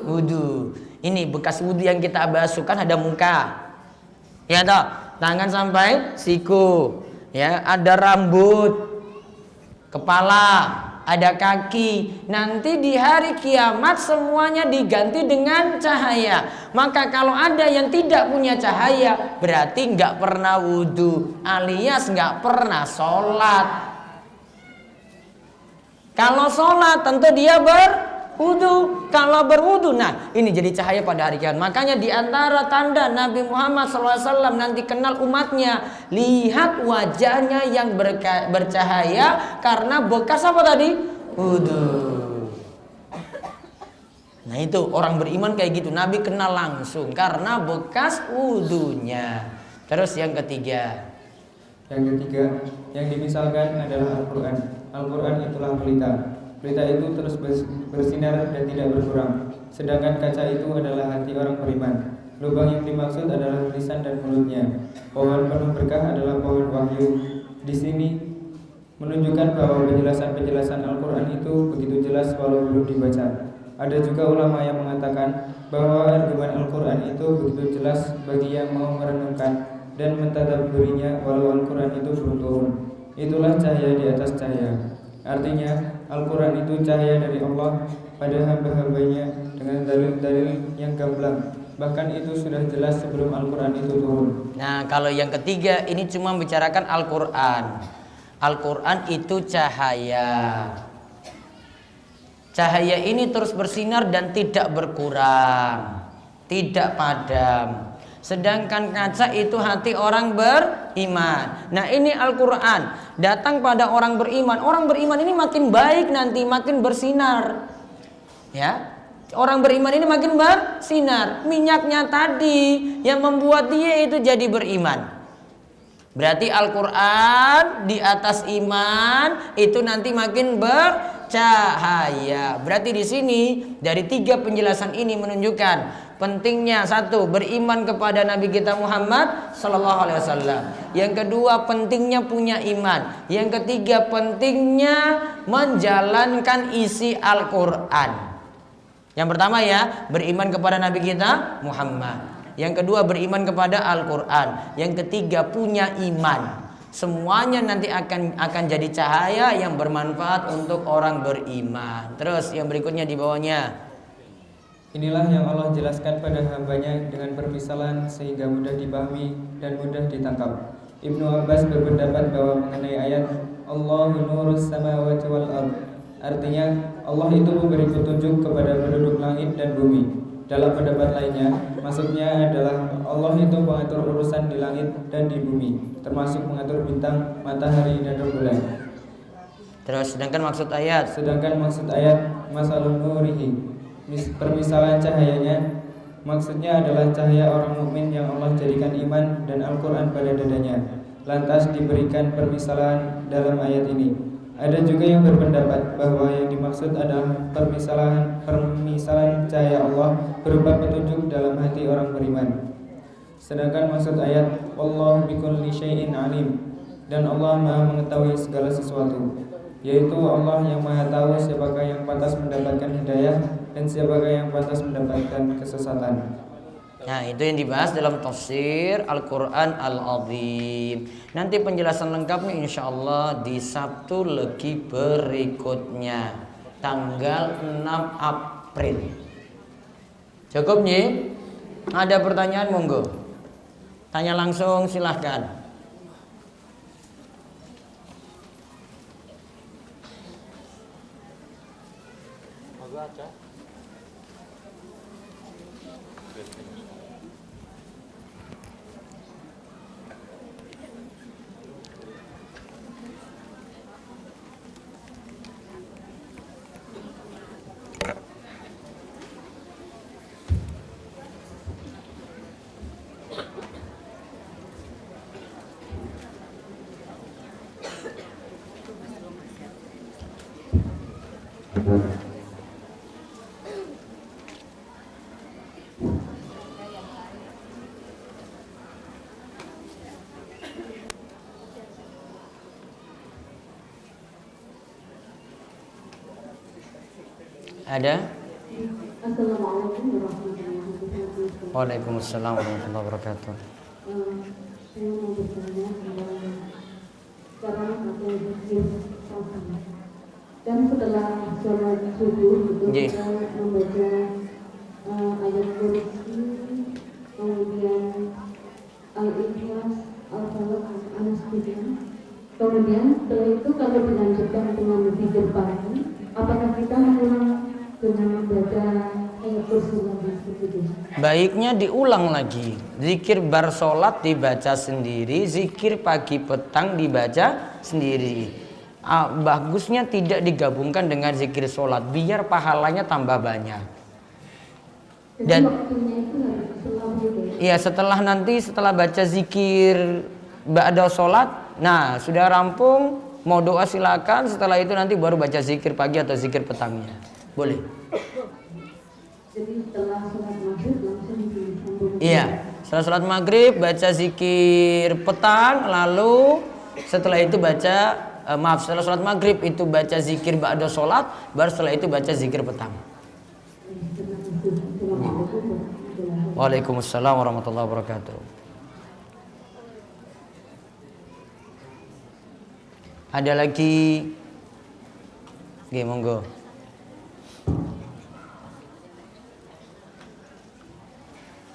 [SPEAKER 1] Wudhu. Ini bekas wudhu yang kita basuh, kan ada muka, ya toh, tangan sampai siku, ya, ada rambut, kepala, ada kaki. Nanti di hari kiamat semuanya diganti dengan cahaya. Maka kalau ada yang tidak punya cahaya, berarti nggak pernah wudhu, alias nggak pernah sholat. Kalau sholat tentu dia berwudhu. Kalau berwudhu, nah ini jadi cahaya pada hari kiamat. Makanya di antara tanda Nabi Muhammad SAW nanti kenal umatnya, lihat wajahnya yang bercahaya karena bekas apa tadi? Wudhu. Nah itu orang beriman kayak gitu, Nabi kenal langsung karena bekas wudhunya. Terus yang ketiga.
[SPEAKER 2] Yang ketiga, yang dimisalkan adalah Al-Quran. Al-Quran itulah pelita. Pelita itu terus bersinar dan tidak berkurang. Sedangkan kaca itu adalah hati orang beriman. Lubang yang dimaksud adalah lisan dan mulutnya. Pohon penuh berkah adalah pohon wahyu. Di sini menunjukkan bahwa penjelasan-penjelasan Al-Quran itu begitu jelas walau belum dibaca. Ada juga ulama yang mengatakan bahwa argumen Al-Quran itu begitu jelas bagi yang mau merenungkan dan mentadabburinya walau Al-Quran itu belum turun. Itulah cahaya di atas cahaya. Artinya Al-Quran itu cahaya dari Allah pada hamba-hambanya dengan dalil-dalil yang gamblang. Bahkan itu sudah jelas sebelum Al-Quran itu turun.
[SPEAKER 1] Nah kalau yang ketiga ini cuma membicarakan Al-Quran. Al-Quran itu cahaya. Cahaya ini terus bersinar dan tidak berkurang, tidak padam. Sedangkan kaca itu hati orang beriman. Nah ini Al-Quran datang pada orang beriman. Orang beriman ini makin baik nanti, makin bersinar. Ya, orang beriman ini makin bersinar. Minyaknya tadi yang membuat dia itu jadi beriman. Berarti Al-Quran di atas iman itu nanti makin bercahaya. Berarti di sini dari tiga penjelasan ini menunjukkan pentingnya satu, beriman kepada Nabi kita Muhammad Sallallahu Alaihi Wasallam. Yang kedua, pentingnya punya iman. Yang ketiga, pentingnya menjalankan isi Al-Quran. Yang pertama ya, beriman kepada Nabi kita Muhammad. Yang kedua, beriman kepada Al-Quran. Yang ketiga, punya iman. Semuanya nanti akan jadi cahaya yang bermanfaat untuk orang beriman. Terus yang berikutnya di bawahnya.
[SPEAKER 2] Inilah yang Allah jelaskan pada hambanya dengan permisalan sehingga mudah dipahami dan mudah ditangkap. Ibnu Abbas berpendapat bahwa mengenai ayat Allahu nurus samawati wal ard, artinya Allah itu memberi petunjuk kepada penduduk langit dan bumi. Dalam pendapat lainnya, maksudnya adalah Allah itu mengatur urusan di langit dan di bumi, termasuk mengatur bintang, matahari dan rembulan.
[SPEAKER 1] Terus sedangkan maksud ayat masalun nurihi, permisalan cahayanya, maksudnya adalah cahaya orang mukmin yang Allah jadikan iman dan Al-Quran pada dadanya. Lantas diberikan permisalan dalam ayat ini. Ada juga yang berpendapat bahwa yang dimaksud adalah permisalan cahaya Allah berupa petunjuk dalam hati orang beriman. Sedangkan maksud ayat Wallahu bikulli syai'in alim, dan Allah Maha mengetahui segala sesuatu, yaitu Allah yang Maha tahu siapakah yang pantas mendapatkan hidayah dan siapakah yang pantas mendapatkan kesesatan. Nah itu yang dibahas dalam tafsir Al-Quran Al-Azim. Nanti penjelasan lengkapnya insya Allah di Sabtu Legi berikutnya, tanggal 6 April. Cukup nih? Ada pertanyaan monggo. Tanya langsung silahkan. Ada?
[SPEAKER 3] Assalamualaikum warahmatullahi wabarakatuh.
[SPEAKER 1] Waalaikumsalam warahmatullahi wabarakatuh.
[SPEAKER 3] Saya mau bertanya tentang cara pakai zikir bersama. Dan setelah sholat subuh itu kita membaca ayat kursi, kemudian al-ikhlas, al-falaq, al-nasbihah. Kemudian setelah itu kalau dilanjutkan dengan zikir pagi, apakah kita mengulang dengan membaca ayat kursi lagi seperti itu?
[SPEAKER 1] Baiknya diulang lagi. Zikir bar sholat dibaca sendiri, zikir pagi petang dibaca sendiri. Bagusnya tidak digabungkan dengan zikir sholat, biar pahalanya tambah banyak. Dan
[SPEAKER 3] waktunya itu harus selalu gitu ya?
[SPEAKER 1] Iya, setelah baca zikir ba'da sholat, nah sudah rampung, mau doa silakan. Setelah itu nanti baru baca zikir pagi atau zikir petangnya, boleh.
[SPEAKER 3] Jadi setelah sholat maghrib langsung disambung.
[SPEAKER 1] Iya, setelah sholat maghrib baca zikir petang, lalu setelah itu setelah sholat maghrib itu baca zikir ba'da sholat, baru setelah itu baca zikir petang. Waalaikumsalam warahmatullahi wabarakatuh. Ada lagi? Oke, monggo.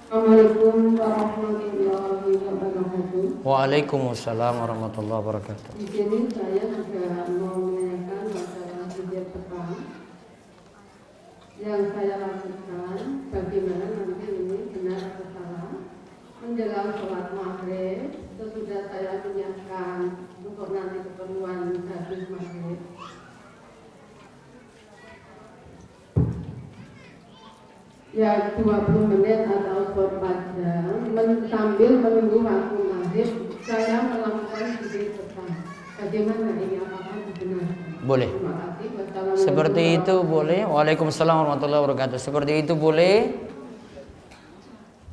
[SPEAKER 3] Assalamualaikum warahmatullahi wabarakatuh.
[SPEAKER 1] Waalaikumsalam warahmatullahi wabarakatuh.
[SPEAKER 3] Di sini saya juga mau menanyakan masalah zikir petang yang saya lakukan. Bagaimana nanti ini benar atau salah? Menjelang sholat maghrib, sesudah saya menyiapkan untuk nanti keperluan habis maghrib, ya 20 menit atau 4 jam sambil menunggu waktu maghrib saya melakukan zikir petang. Bagaimana ini, apakah benar?
[SPEAKER 1] Boleh.
[SPEAKER 3] Terima kasih. Wassalamualaikum
[SPEAKER 1] Seperti itu boleh. Waalaikumsalam warahmatullahi wabarakatuh. Seperti itu boleh.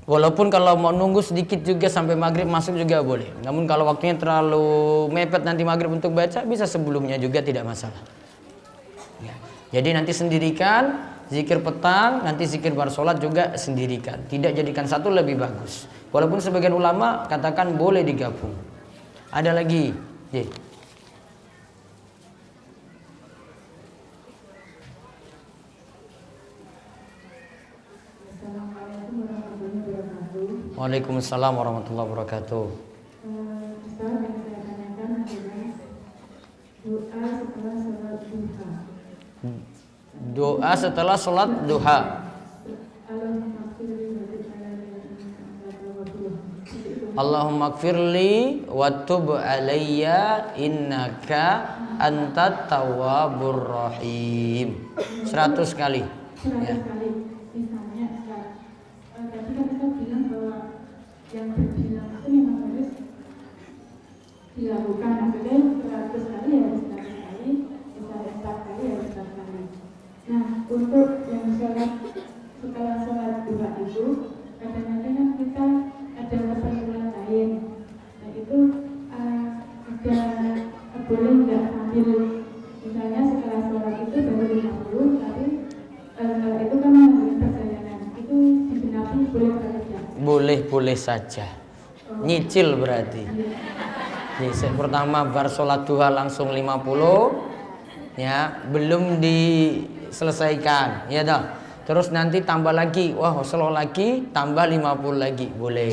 [SPEAKER 1] Walaupun kalau mau nunggu sedikit juga sampai maghrib masuk juga boleh. Namun kalau waktunya terlalu mepet nanti maghrib untuk baca, bisa sebelumnya juga, tidak masalah. Ya. Jadi nanti sendirikan zikir petang, nanti zikir bar sholat juga sendirikan. Tidak jadikan satu lebih bagus. Walaupun sebagian ulama katakan boleh digabung. Ada lagi? Ye.
[SPEAKER 3] Assalamualaikum warahmatullahi wabarakatuh.
[SPEAKER 1] Waalaikumsalam warahmatullahi wabarakatuh.
[SPEAKER 3] Ustaz, yang saya tanyakan adalah doa setelah sholat duha.
[SPEAKER 1] Doa setelah sholat duha. Allahumma gfirli wa tub alayya innaka antat tawwabur rahim. 100 kali.
[SPEAKER 3] 100 kali. Misalnya, tadi kan kita bilang bahwa yang berbilang itu memang harus dilakukan. Maksudnya 100 kali harus 100 kali, misalnya 4 kali harus 4 kali. Nah, untuk yang sholat setelah sholat duha itu, kadang-kadang kan kita ada keperluan lain. Nah itu ada boleh nggak sambil misalnya setelah sholat itu baru 50, tapi itu kan mengambil perjalanan. Itu digenapi boleh saja.
[SPEAKER 1] Boleh saja. Nyicil berarti. Nyicil. Pertama bar sholat duha langsung 50, ya belum diselesaikan, ya dah. Terus nanti tambah lagi, wah slow lagi, tambah 50 lagi, boleh.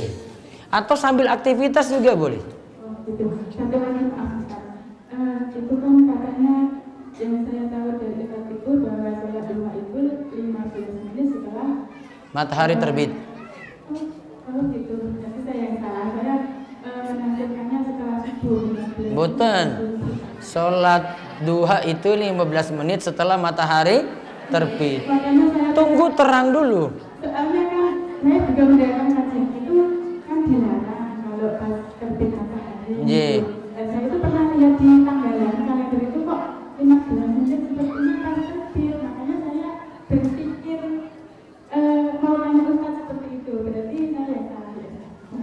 [SPEAKER 1] Atau sambil aktivitas juga boleh.
[SPEAKER 3] Oh, gitu. Satu lagi maaf Ustaz. Itu kan katanya yang saya tahu dari dekat itu bahwa sholat duha itu 15 menit setelah
[SPEAKER 1] Matahari terbit.
[SPEAKER 3] Oh gitu. Jadi saya yang salah. Saya menafsirkannya setelah subuh.
[SPEAKER 1] Boten. Sholat duha itu 15 menit setelah matahari terbit.
[SPEAKER 3] Makanya saya
[SPEAKER 1] Tunggu terang dulu.
[SPEAKER 3] soalnya kan saya juga mendengarkan kajian itu kan dilarang kalau pas terbit matahari.
[SPEAKER 1] Iya.
[SPEAKER 3] Dan saya itu pernah lihat di tanggalan kalender itu kok 15 menit sepertinya pas terbit. Makanya saya berpikir mau nanya Ustaz seperti itu. Berarti saya yang salah ya.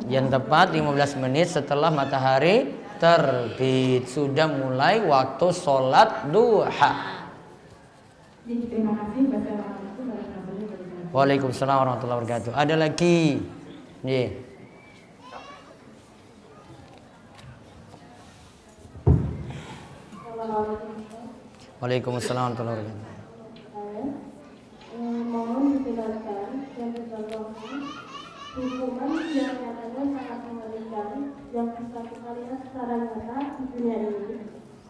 [SPEAKER 1] Yang tepat 15 menit setelah matahari terbit. Sudah mulai waktu sholat duha.
[SPEAKER 3] Jadi terima kasih. Wassalamualaikum warahmatullahi wabarakatuh.
[SPEAKER 1] Waalaikumsalam warahmatullahi wabarakatuh. Ada lagi? Iya. Waalaikumsalam warahmatullahi wabarakatuh.
[SPEAKER 4] Mohon dijelaskan yang contohnya hukuman yang nyatanya sangat mengerikan yang bisa kita lihat secara nyata di dunia ini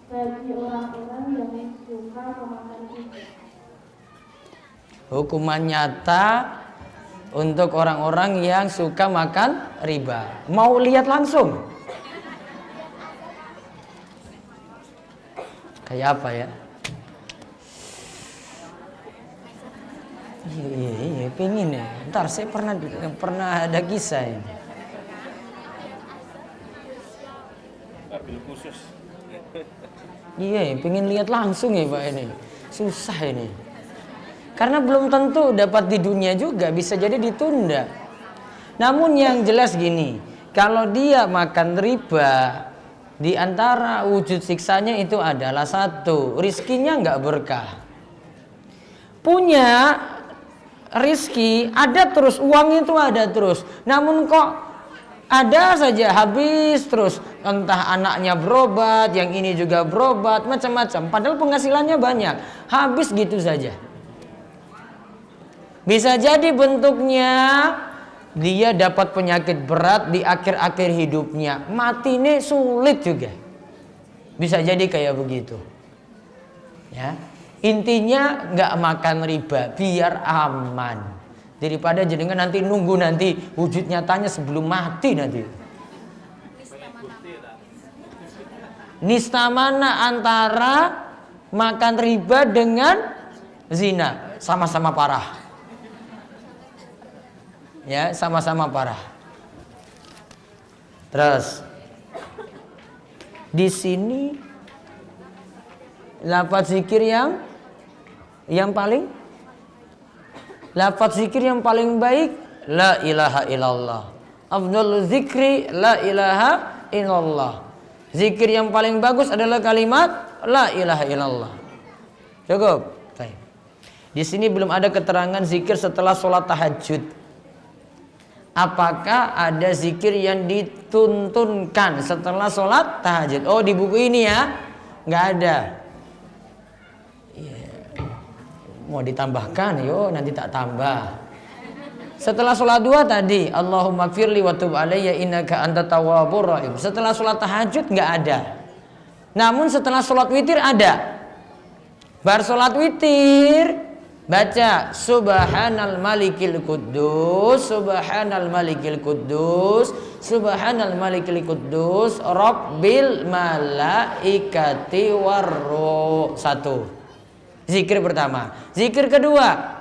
[SPEAKER 4] bagi orang-orang yang suka memakan riba.
[SPEAKER 1] Hukuman nyata untuk orang-orang yang suka makan riba. Mau lihat langsung? Kayak apa ya? Iya, pengen ya. Ntar saya pernah ada kisah ini.
[SPEAKER 5] Mobil khusus.
[SPEAKER 1] Iya, pengen lihat langsung ya Pak ini. Susah ini. Karena belum tentu dapat di dunia juga, bisa jadi ditunda. Namun yang jelas gini, kalau dia makan riba, di antara wujud siksanya itu adalah satu, rizkinya nggak berkah. Punya rizki ada terus, uang itu ada terus. Namun kok ada saja habis terus, entah anaknya berobat, yang ini juga berobat, macam-macam. Padahal penghasilannya banyak, habis gitu saja. Bisa jadi bentuknya dia dapat penyakit berat di akhir-akhir hidupnya, mati ini sulit juga. Bisa jadi kayak begitu. Ya, intinya nggak makan riba biar aman. Daripada jenengan nanti nunggu nanti wujud nyatanya sebelum mati nanti. Nista mana antara makan riba dengan zina? Sama-sama parah. Ya, sama-sama parah. Terus di sini lafaz zikir yang paling baik la ilaha illallah. Afdhalul zikri la ilaha illallah. Zikir yang paling bagus adalah kalimat la ilaha illallah. Cukup. Baik. Di sini belum ada keterangan zikir setelah sholat tahajud. Apakah ada zikir yang dituntunkan setelah sholat tahajud? Oh, di buku ini ya, nggak ada. Mau ditambahkan, yo nanti tak tambah. Setelah sholat duha tadi, Allahumma firli wa tub alayya innaka anta tawwabur rahim. Setelah sholat tahajud nggak ada. Namun setelah sholat witir ada. Bar sholat witir baca subhanal malikil quddus, subhanal malikil quddus, subhanal malikil quddus, rabbil malaikati warruh. Satu. Zikir pertama. Zikir kedua,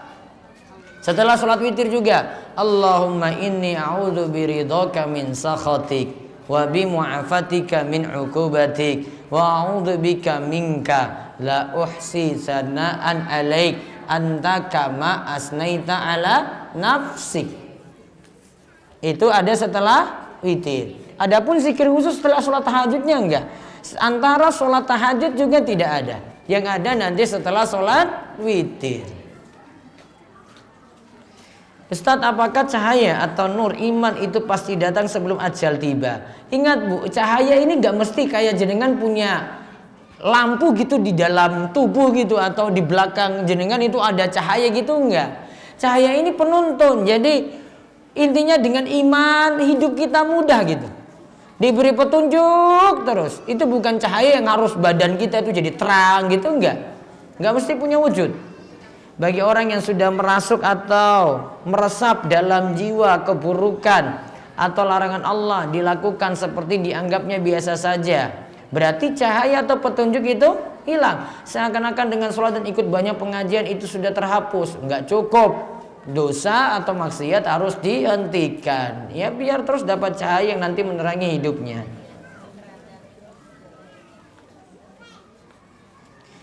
[SPEAKER 1] setelah sholat witir juga, Allahumma inni a'udzu biridhaka min sakhatik wa bi mu'afatika min 'uqubatik wa a'udzu bika minka la uhsi sana'an 'alaik anta kama asnaita ala nafsik. Itu ada setelah witir. Adapun zikir khusus setelah sholat tahajudnya enggak. Antara sholat tahajud juga tidak ada. Yang ada nanti setelah sholat witir. Ustadz, apakah cahaya atau nur iman itu pasti datang sebelum ajal tiba? Ingat Bu, cahaya ini enggak mesti kayak jenengan punya lampu gitu di dalam tubuh gitu, atau di belakang jenengan itu ada cahaya gitu, enggak.
[SPEAKER 6] Cahaya ini penuntun. Jadi intinya dengan iman hidup kita mudah gitu. Diberi petunjuk terus. Itu bukan cahaya yang harus badan kita itu jadi terang gitu, enggak mesti punya wujud. Bagi orang yang sudah merasuk atau meresap dalam jiwa keburukan atau larangan Allah dilakukan seperti dianggapnya biasa saja, berarti cahaya atau petunjuk itu hilang. Seakan-akan dengan sholat dan ikut banyak pengajian itu sudah terhapus. Enggak cukup. Dosa atau maksiat harus dihentikan. Ya biar terus dapat cahaya yang nanti menerangi hidupnya.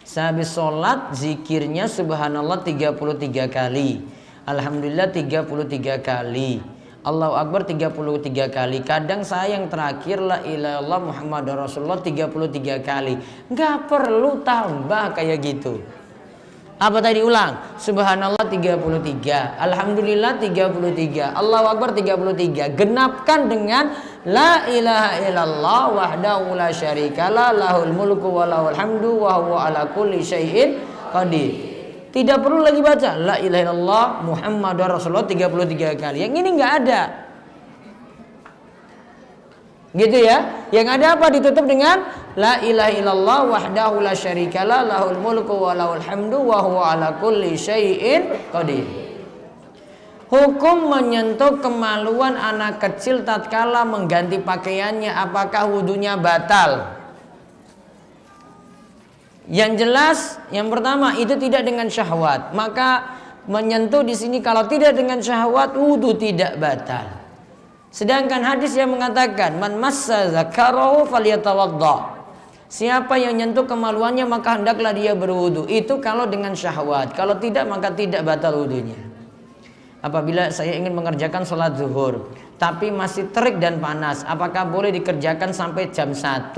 [SPEAKER 6] Sehabis sholat zikirnya subhanallah 33 kali, alhamdulillah 33 kali, Allahu Akbar 33 kali. Kadang saya yang terakhir la ilaha illallah Muhammadur Rasulullah 33 kali. Nggak perlu tambah kayak gitu. Apa tadi ulang? Subhanallah 33, alhamdulillah 33, Allahu Akbar 33. Genapkan dengan la ilaha illallah wahdahu la syarikalah lahul mulku wa lahul hamdu wa huwa ala kulli syai'in qadir. Tidak perlu lagi baca la ilaha illallah Muhammadur Rasulullah 33 kali. Yang ini enggak ada. Gitu ya. Yang ada apa? Ditutup dengan la ilaha illallah wahdahu la syarikalah lahul mulku wa lahul hamdu wa huwa ala kulli syai'in qadir. Hukum menyentuh kemaluan anak kecil tatkala mengganti pakaiannya, apakah wudunya batal? Yang jelas, yang pertama itu tidak dengan syahwat. Maka menyentuh di sini kalau tidak dengan syahwat, wudu tidak batal. Sedangkan hadis yang mengatakan man massa zakarahu falyatawadda. Siapa yang nyentuh kemaluannya maka hendaklah dia berwudu. Itu kalau dengan syahwat. Kalau tidak maka tidak batal wudunya. Apabila saya ingin mengerjakan sholat zuhur tapi masih terik dan panas, apakah boleh dikerjakan sampai jam 1?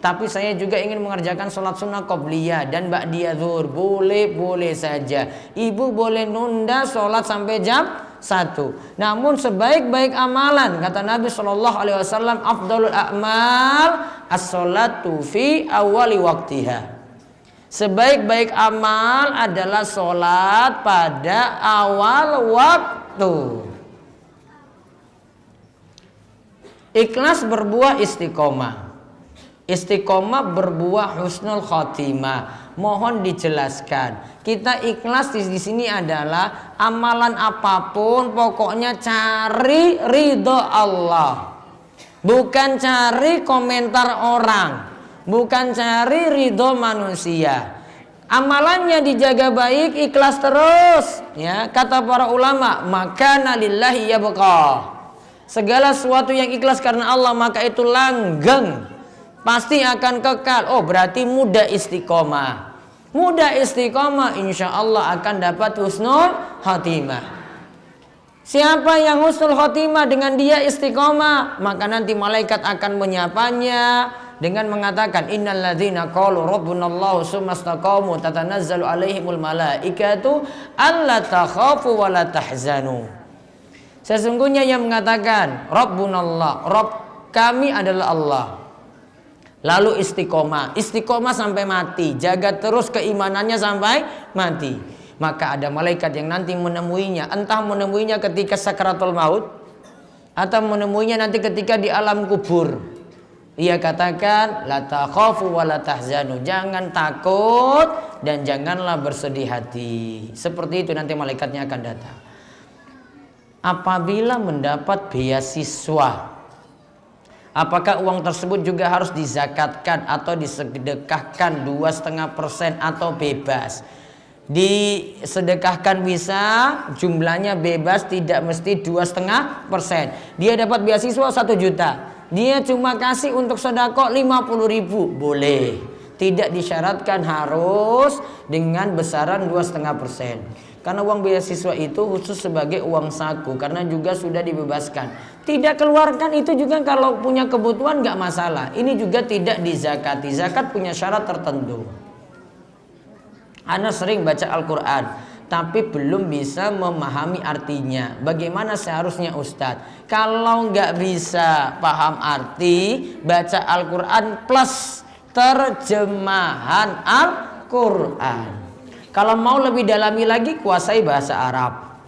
[SPEAKER 6] Tapi saya juga ingin mengerjakan sholat sunnah qobliyah dan ba'diyah zuhur. Boleh saja. Ibu boleh nunda sholat sampai jam 1. Namun sebaik-baik amalan kata Nabi SAW, afdalul a'mal as-sholatu fi awali waktiha. Sebaik-baik amal adalah sholat pada awal waktu. Ikhlas berbuah istiqomah. Istiqomah berbuah husnul khotimah. Mohon dijelaskan. Kita ikhlas di sini adalah amalan apapun pokoknya cari ridho Allah. Bukan cari komentar orang. Bukan cari ridho manusia. Amalannya dijaga baik, ikhlas terus. Ya, kata para ulama, makana lillahi yabqa. Segala sesuatu yang ikhlas karena Allah maka itu langgeng, pasti akan kekal. Oh, berarti mudah istiqomah. Mudah istiqomah, insya Allah akan dapat husnul khotimah. Siapa yang husnul khotimah dengan dia istiqomah, maka nanti malaikat akan menyapanya dengan mengatakan innalladzina qalu rabbunallahu tsumastaqamu tatanazzalu alaihimul malaikatu alla takhafu wa la tahzanu. Sesungguhnya yang mengatakan rabbunallah, Rabb kami adalah Allah. Lalu istiqomah sampai mati, jaga terus keimanannya sampai mati. Maka ada malaikat yang nanti menemuinya, entah menemuinya ketika sakratul maut atau menemuinya nanti ketika di alam kubur. Ia katakan la takhafu wa la tahzanu, jangan takut dan janganlah bersedih hati. Seperti itu nanti malaikatnya akan datang. Apabila mendapat beasiswa, apakah uang tersebut juga harus dizakatkan atau disedekahkan 2,5% atau bebas? Disedekahkan bisa, jumlahnya bebas, tidak mesti 2,5%. Dia dapat beasiswa 1 juta, dia cuma kasih untuk sedekah 50.000, boleh. Tidak disyaratkan harus dengan besaran 2,5%. Karena uang beasiswa itu khusus sebagai uang saku, karena juga sudah dibebaskan. Tidak keluarkan itu juga kalau punya kebutuhan nggak masalah. Ini juga tidak dizakati. Zakat punya syarat tertentu. Ana sering baca Al-Quran, tapi belum bisa memahami artinya. Bagaimana seharusnya Ustadz? Kalau nggak bisa paham arti, baca Al-Quran plus terjemahan Al-Quran. Kalau mau lebih dalami lagi, kuasai bahasa Arab.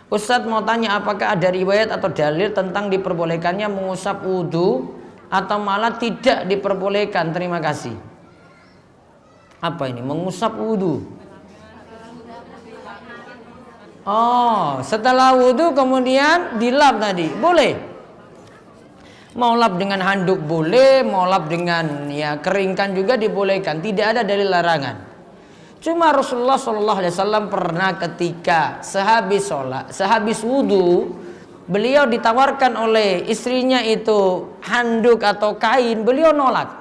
[SPEAKER 6] Ustadz mau tanya, apakah ada riwayat atau dalil tentang diperbolehkannya mengusap wudhu atau malah tidak diperbolehkan? Terima kasih. Apa ini? Mengusap wudhu. Oh, setelah wudhu kemudian dilap tadi, boleh. Mau lap dengan handuk boleh, mau lap dengan keringkan juga dibolehkan. Tidak ada dalil larangan. Cuma Rasulullah SAW pernah ketika sehabis wudhu, beliau ditawarkan oleh istrinya itu handuk atau kain, beliau nolak.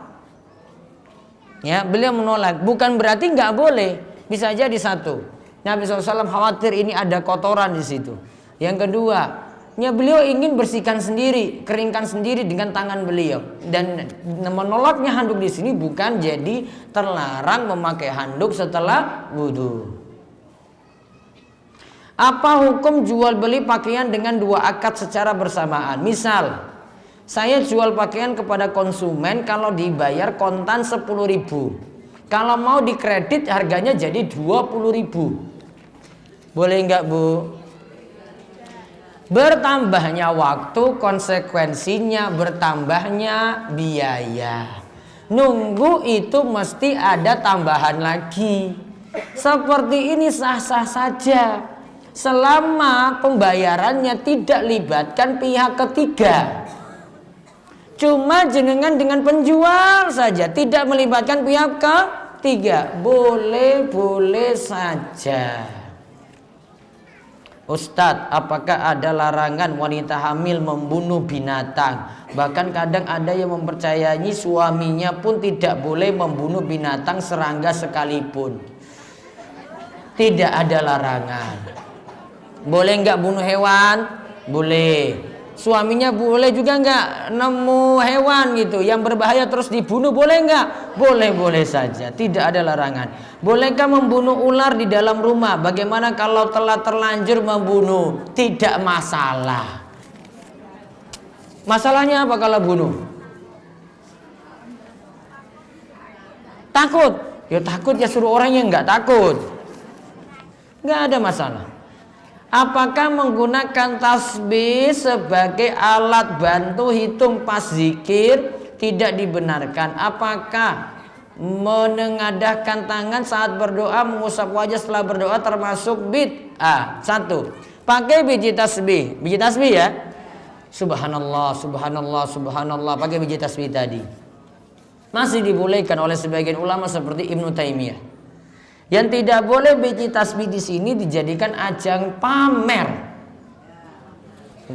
[SPEAKER 6] Ya, beliau menolak. Bukan berarti nggak boleh, bisa jadi satu. Nabi SAW khawatir ini ada kotoran di situ. Yang kedua, beliau ingin bersihkan sendiri, keringkan sendiri dengan tangan beliau. Dan menolaknya handuk di sini bukan jadi terlarang memakai handuk setelah wudhu. Apa hukum jual beli pakaian dengan dua akad secara bersamaan? Misal, saya jual pakaian kepada konsumen, kalau dibayar kontan 10.000. Kalau mau dikredit harganya jadi 20.000. Boleh nggak, Bu? Bertambahnya waktu konsekuensinya bertambahnya biaya. Nunggu itu mesti ada tambahan lagi. Seperti ini sah-sah saja selama pembayarannya tidak libatkan pihak ketiga. Cuma jenengan dengan penjual saja, tidak melibatkan pihak ketiga. Boleh-boleh saja. Ustadz, apakah ada larangan wanita hamil membunuh binatang? Bahkan kadang ada yang mempercayai suaminya pun tidak boleh membunuh binatang, serangga sekalipun. Tidak ada larangan. Boleh nggak bunuh hewan? Boleh. Suaminya boleh juga nggak nemu hewan gitu yang berbahaya terus dibunuh, boleh nggak? Boleh-boleh saja, tidak ada larangan. Bolehkah membunuh ular di dalam rumah? Bagaimana kalau telah terlanjur membunuh? Tidak masalah. Masalahnya apa kalau bunuh? Takut? Ya takut ya suruh orang yang nggak takut. Nggak ada masalah. Apakah menggunakan tasbih sebagai alat bantu hitung pas zikir tidak dibenarkan? Apakah menengadahkan tangan saat berdoa, mengusap wajah setelah berdoa termasuk bid'ah? 1. Pakai biji tasbih. Biji tasbih ya. Subhanallah, subhanallah, subhanallah. Pakai biji tasbih tadi. Masih dibolehkan oleh sebagian ulama seperti Ibnu Taimiyah. Yang tidak boleh biji tasbih di sini dijadikan ajang pamer.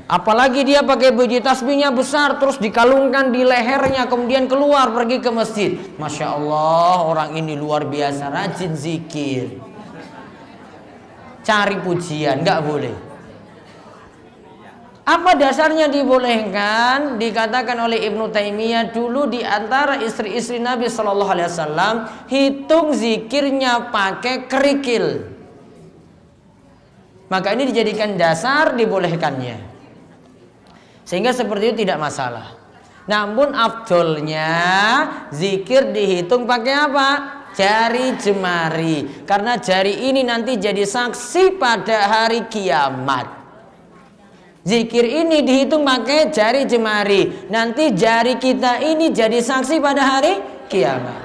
[SPEAKER 6] Apalagi dia pakai biji tasbihnya besar terus dikalungkan di lehernya kemudian keluar pergi ke masjid. Masya Allah, orang ini luar biasa rajin zikir. Cari pujian, nggak boleh. Apa dasarnya dibolehkan? Dikatakan oleh Ibnu Taimiyah, dulu di antara istri-istri Nabi Shallallahu Alaihi Wasallam hitung zikirnya pakai kerikil. Maka ini dijadikan dasar dibolehkannya. Sehingga seperti itu tidak masalah. Namun afdolnya zikir dihitung pakai apa? Jari jemari. Karena jari ini nanti jadi saksi pada hari kiamat. Zikir ini dihitung pakai jari jemari. Nanti jari kita ini jadi saksi pada hari kiamat.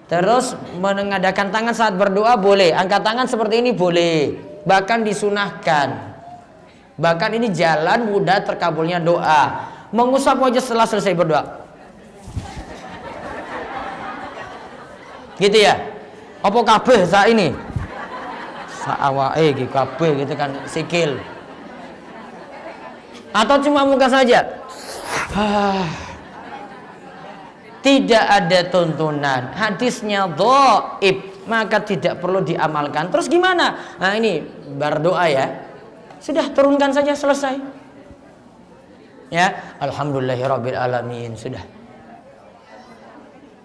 [SPEAKER 6] Terus mengadakan tangan saat berdoa boleh. Angkat tangan seperti ini boleh. Bahkan disunahkan. Bahkan ini jalan mudah terkabulnya doa. Mengusap wajah setelah selesai berdoa. Gitu ya. Apa kabeh saat ini? Sa'awae gitu kabeh gitu kan sikil. Atau cuma muka saja. Tidak ada tuntunan. Hadisnya dhaif, maka tidak perlu diamalkan. Terus gimana? Nah ini berdoa ya. Sudah turunkan saja selesai. Ya, alhamdulillahirabbil alamin, sudah.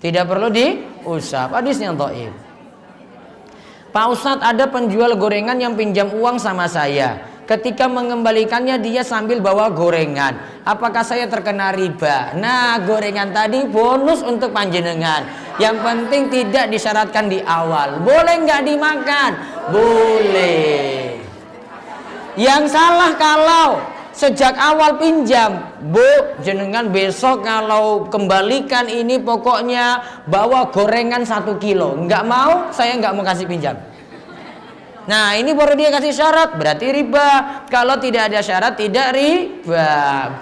[SPEAKER 6] Tidak perlu diusap. Hadisnya dhaif. Pak Ustadz, ada penjual gorengan yang pinjam uang sama saya. Ketika mengembalikannya dia sambil bawa gorengan. Apakah saya terkena riba? Nah, gorengan tadi bonus untuk panjenengan. Yang penting tidak disyaratkan di awal. Boleh nggak dimakan? Boleh. Yang salah kalau sejak awal pinjam, Bu, jenengan besok kalau kembalikan ini pokoknya bawa gorengan 1 kilo. Enggak mau, saya enggak mau kasih pinjam. Nah, ini baru dia kasih syarat, berarti riba. Kalau tidak ada syarat, tidak riba.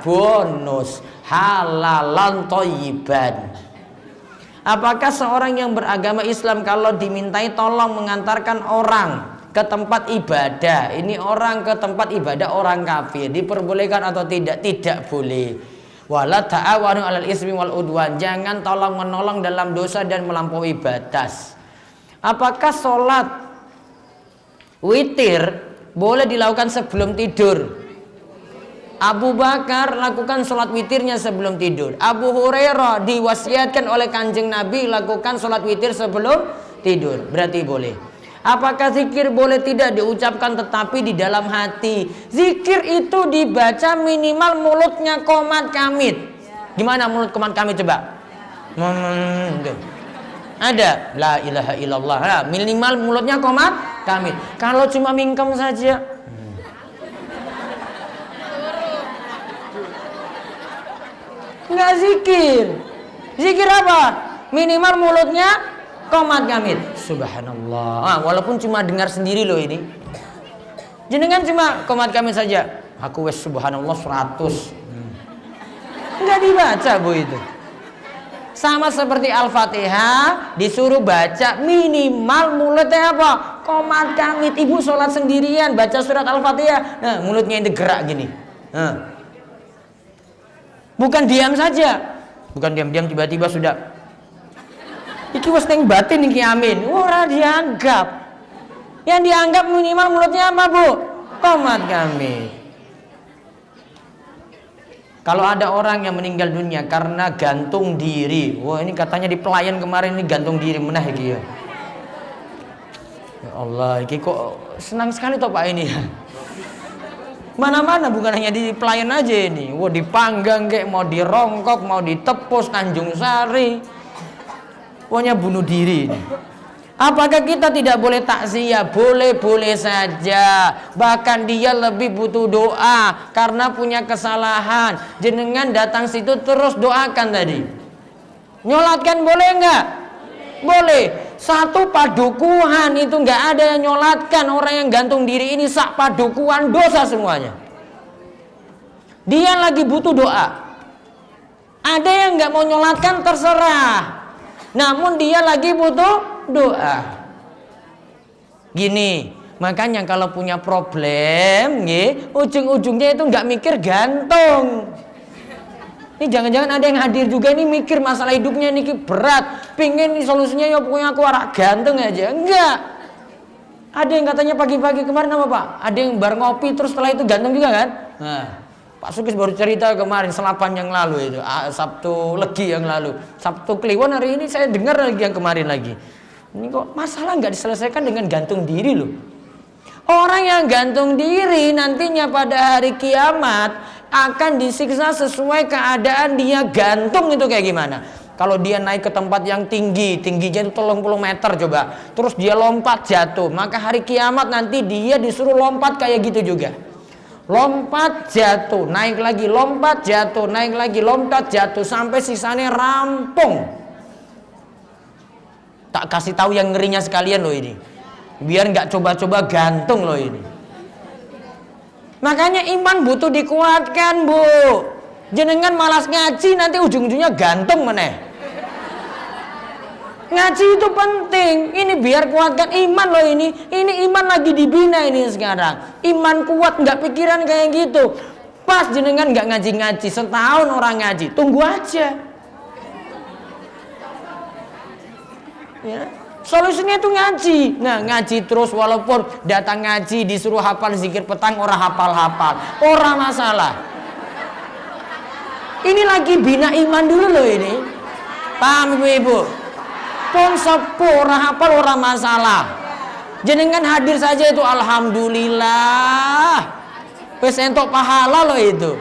[SPEAKER 6] Bonus halalan thayyiban. Apakah seorang yang beragama Islam kalau dimintai tolong mengantarkan orang ke tempat ibadah, ini orang ke tempat ibadah orang kafir, diperbolehkan atau tidak? Tidak boleh. Wala ta'awanu 'alal ismi wal udwan. Jangan tolong menolong dalam dosa dan melampaui batas. Apakah sholat witir boleh dilakukan sebelum tidur? Abu Bakar lakukan sholat witirnya sebelum tidur. Abu Hurairah diwasiatkan oleh Kanjeng Nabi lakukan sholat witir sebelum tidur. Berarti boleh. Apakah zikir boleh? Tidak diucapkan tetapi di dalam hati. Zikir itu dibaca minimal mulutnya qomat kamit. Gimana mulut qomat kamit coba? Ada la ilaha illallah. Nah, minimal mulutnya qomat kamit. Kalau cuma mingkem saja, nggak zikir. Zikir apa? Minimal mulutnya qomat kamit. Subhanallah. Walaupun cuma dengar sendiri loh ini. Jenengan cuma qomat kamit saja. Aku wes subhanallah 100. Nggak dibaca Bu itu. Sama seperti Al-Fatihah disuruh baca minimal mulutnya apa? Qomat kamit. Ibu sholat sendirian baca surat Al-Fatihah. Nah, mulutnya itu gerak gini. Bukan diam saja. Bukan diam-diam tiba-tiba sudah iki wis ning batin iki amin. Ora dianggap. Yang dianggap minimal mulutnya apa, Bu? Qomat kamit. Kalau ada orang yang meninggal dunia karena gantung diri. Wah, ini katanya di pelayan kemarin ini gantung diri menah iki ya. Ya Allah, iki kok senang sekali toh Pak ini ya. Mana-mana bukan hanya di pelayan aja ini. Wah, dipanggang kayak mau dirongkok, mau ditepus Tanjung Sari. Pokoknya bunuh diri ini. Apakah kita tidak boleh takziah? Boleh-boleh saja. Bahkan dia lebih butuh doa karena punya kesalahan. Jenengan datang situ terus doakan tadi. Nyolatkan boleh enggak? Boleh. Satu padukuhan itu nggak ada yang nyolatkan. Orang yang gantung diri ini sak padukuhan dosa semuanya. Dia lagi butuh doa. Ada yang nggak mau nyolatkan terserah. Namun dia lagi butuh doa. Gini, makanya kalau punya problem, ujung-ujungnya itu nggak mikir gantung. Ini jangan-jangan ada yang hadir juga ini mikir masalah hidupnya ini berat, pingin solusinya ya pokoknya aku arak gantung aja. Enggak. Ada yang katanya pagi-pagi kemarin apa Pak? Ada yang bar ngopi terus setelah itu gantung juga kan? Nah, Pak Sukis baru cerita kemarin selapan yang lalu itu, Sabtu Legi yang lalu, Sabtu Kliwon hari ini saya dengar lagi yang kemarin lagi. Ini kok masalah nggak diselesaikan dengan gantung diri loh. Orang yang gantung diri nantinya pada hari kiamat akan disiksa sesuai keadaan dia gantung itu kayak gimana. Kalau dia naik ke tempat yang tinggi, tingginya itu 30 meter coba, terus dia lompat jatuh, maka hari kiamat nanti dia disuruh lompat kayak gitu juga. Lompat jatuh, naik lagi, lompat jatuh, naik lagi, lompat jatuh sampai sisanya rampung. Tak kasih tahu yang ngerinya sekalian loh ini. Biar nggak coba-coba gantung loh ini. Makanya iman butuh dikuatkan, Bu. Jenengan malas ngaji nanti ujung-ujungnya gantung meneh. Ngaji itu penting. Ini biar kuatkan iman loh ini. Ini iman lagi dibina ini sekarang. Iman kuat nggak pikiran kayak gitu. Pas jenengan nggak ngaji-ngaji setahun orang ngaji, tunggu aja. Ya. Solusinya itu ngaji. Nah, ngaji terus walaupun datang ngaji disuruh hafal zikir petang orang hafal-hafal, orang masalah. Ini lagi bina iman dulu loh ini. Paham Ibu-ibu? Pun sepuh orang hafal orang masalah. Jenengan hadir saja itu alhamdulillah. Wis entuk pahala loh itu.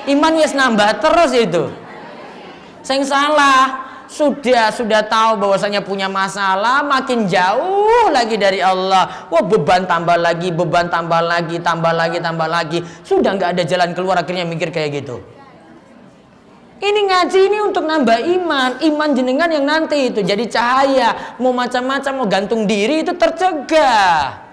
[SPEAKER 6] Iman wis nambah terus itu. Sing salah sudah tahu bahwasanya punya masalah, makin jauh lagi dari Allah. Wah, beban tambah lagi, tambah lagi. Sudah nggak ada jalan keluar, akhirnya mikir kayak gitu. Ini ngaji ini untuk nambah iman jenengan yang nanti itu jadi cahaya. Mau macam-macam, mau gantung diri itu tercegah.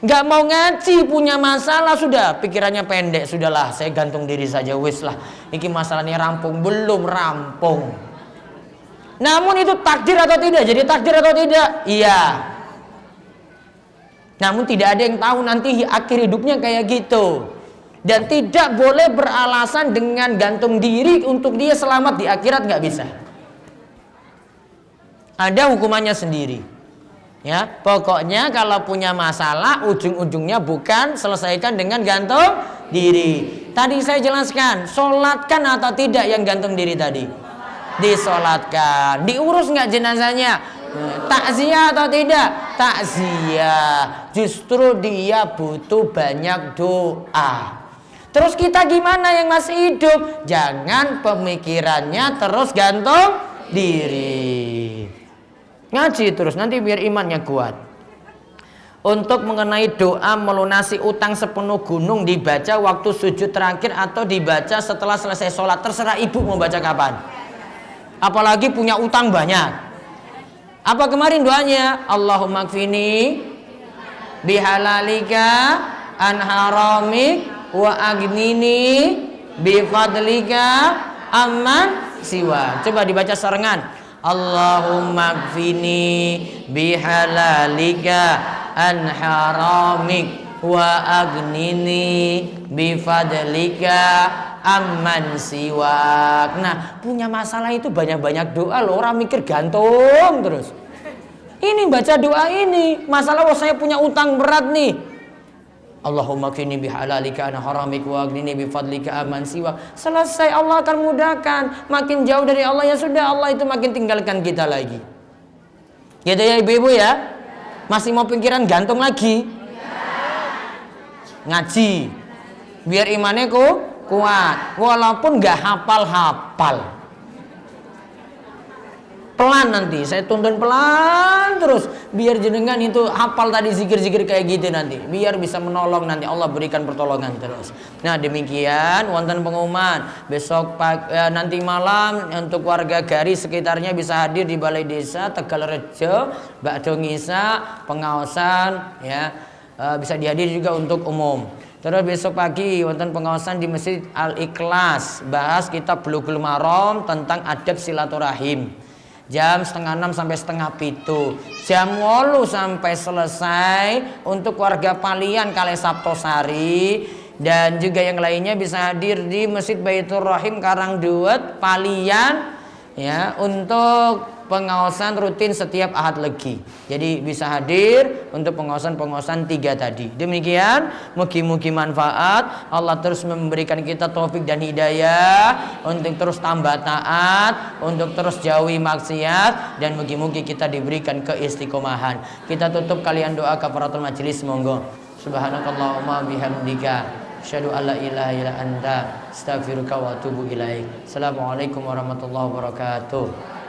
[SPEAKER 6] Nggak mau ngaji, punya masalah, sudah pikirannya pendek, sudahlah saya gantung diri saja, wis lah. Ini masalahnya rampung, belum rampung. Namun itu takdir atau tidak? Jadi takdir atau tidak? Iya. Namun tidak ada yang tahu nanti akhir hidupnya kayak gitu. Dan tidak boleh beralasan dengan gantung diri untuk dia selamat di akhirat, nggak bisa. Ada hukumannya sendiri. Ya, pokoknya kalau punya masalah ujung-ujungnya bukan selesaikan dengan gantung diri. Tadi saya jelaskan, sholatkan atau tidak yang gantung diri tadi? Disolatkan. Diurus nggak jenazahnya? Takziah atau tidak? Takziah. Justru dia butuh banyak doa. Terus kita gimana yang masih hidup? Jangan pemikirannya terus gantung diri. Ngaji terus, nanti biar imannya kuat. Untuk mengenai doa melunasi utang sepenuh gunung, dibaca waktu sujud terakhir atau dibaca setelah selesai sholat, terserah ibu mau baca kapan. Apalagi punya utang banyak. Apa kemarin doanya? Allahumma kfini bihalalika an haramik wa agnini bifadlika amman siwa. Coba dibaca serengan. Allahumma kfini bihalalika an haramik wa agnini bifadlika amman siwak. Nah, punya masalah itu banyak-banyak doa loh. Orang mikir gantung terus. Ini baca doa ini. Masalah saya punya utang berat nih. Allahumma kfini bihalalika an haramik wa aghnini bifadlika amman siwa. Selesai, Allah akan mudahkan. Makin jauh dari Allah ya sudah, Allah itu makin tinggalkan kita lagi. Gitu ya ibu-ibu ya? Masih mau pikiran gantung lagi? Ngaji. Biar imannya kuat. Walaupun gak hafal-hafal. Pelan nanti, saya tuntun pelan terus biar jenengan itu hafal tadi zikir-zikir kayak gitu nanti, biar bisa menolong nanti, Allah berikan pertolongan terus. Nah demikian wonten pengumuman besok nanti malam untuk warga Garis sekitarnya bisa hadir di Balai Desa Tegalrejo, bakdo ngisa, pengaosan ya, bisa dihadiri juga untuk umum. Terus besok pagi wonten pengaosan di Masjid Al Ikhlas, bahas kitab Bulughul Maram tentang adab silaturahim. Jam 6:30 sampai 6:30. Jam 8 sampai selesai untuk warga Palian Kale Saptosari dan juga yang lainnya bisa hadir di Masjid Baitur Rahim Karangduet Palian ya, untuk pengawasan rutin setiap Ahad Legi. Jadi bisa hadir untuk pengawasan 3 tadi. Demikian, mugi-mugi manfaat. Allah terus memberikan kita taufik dan hidayah untuk terus tambah taat, untuk terus jauhi maksiat, dan mugi-mugi kita diberikan keistiqomahan. Kita tutup kalian doa kafaratul majelis, monggo. Subhanakallahumma bihamdika asyhadu an la ilaha illa anta astaghfiruka wa atubu ilaik. Assalamualaikum warahmatullahi wabarakatuh.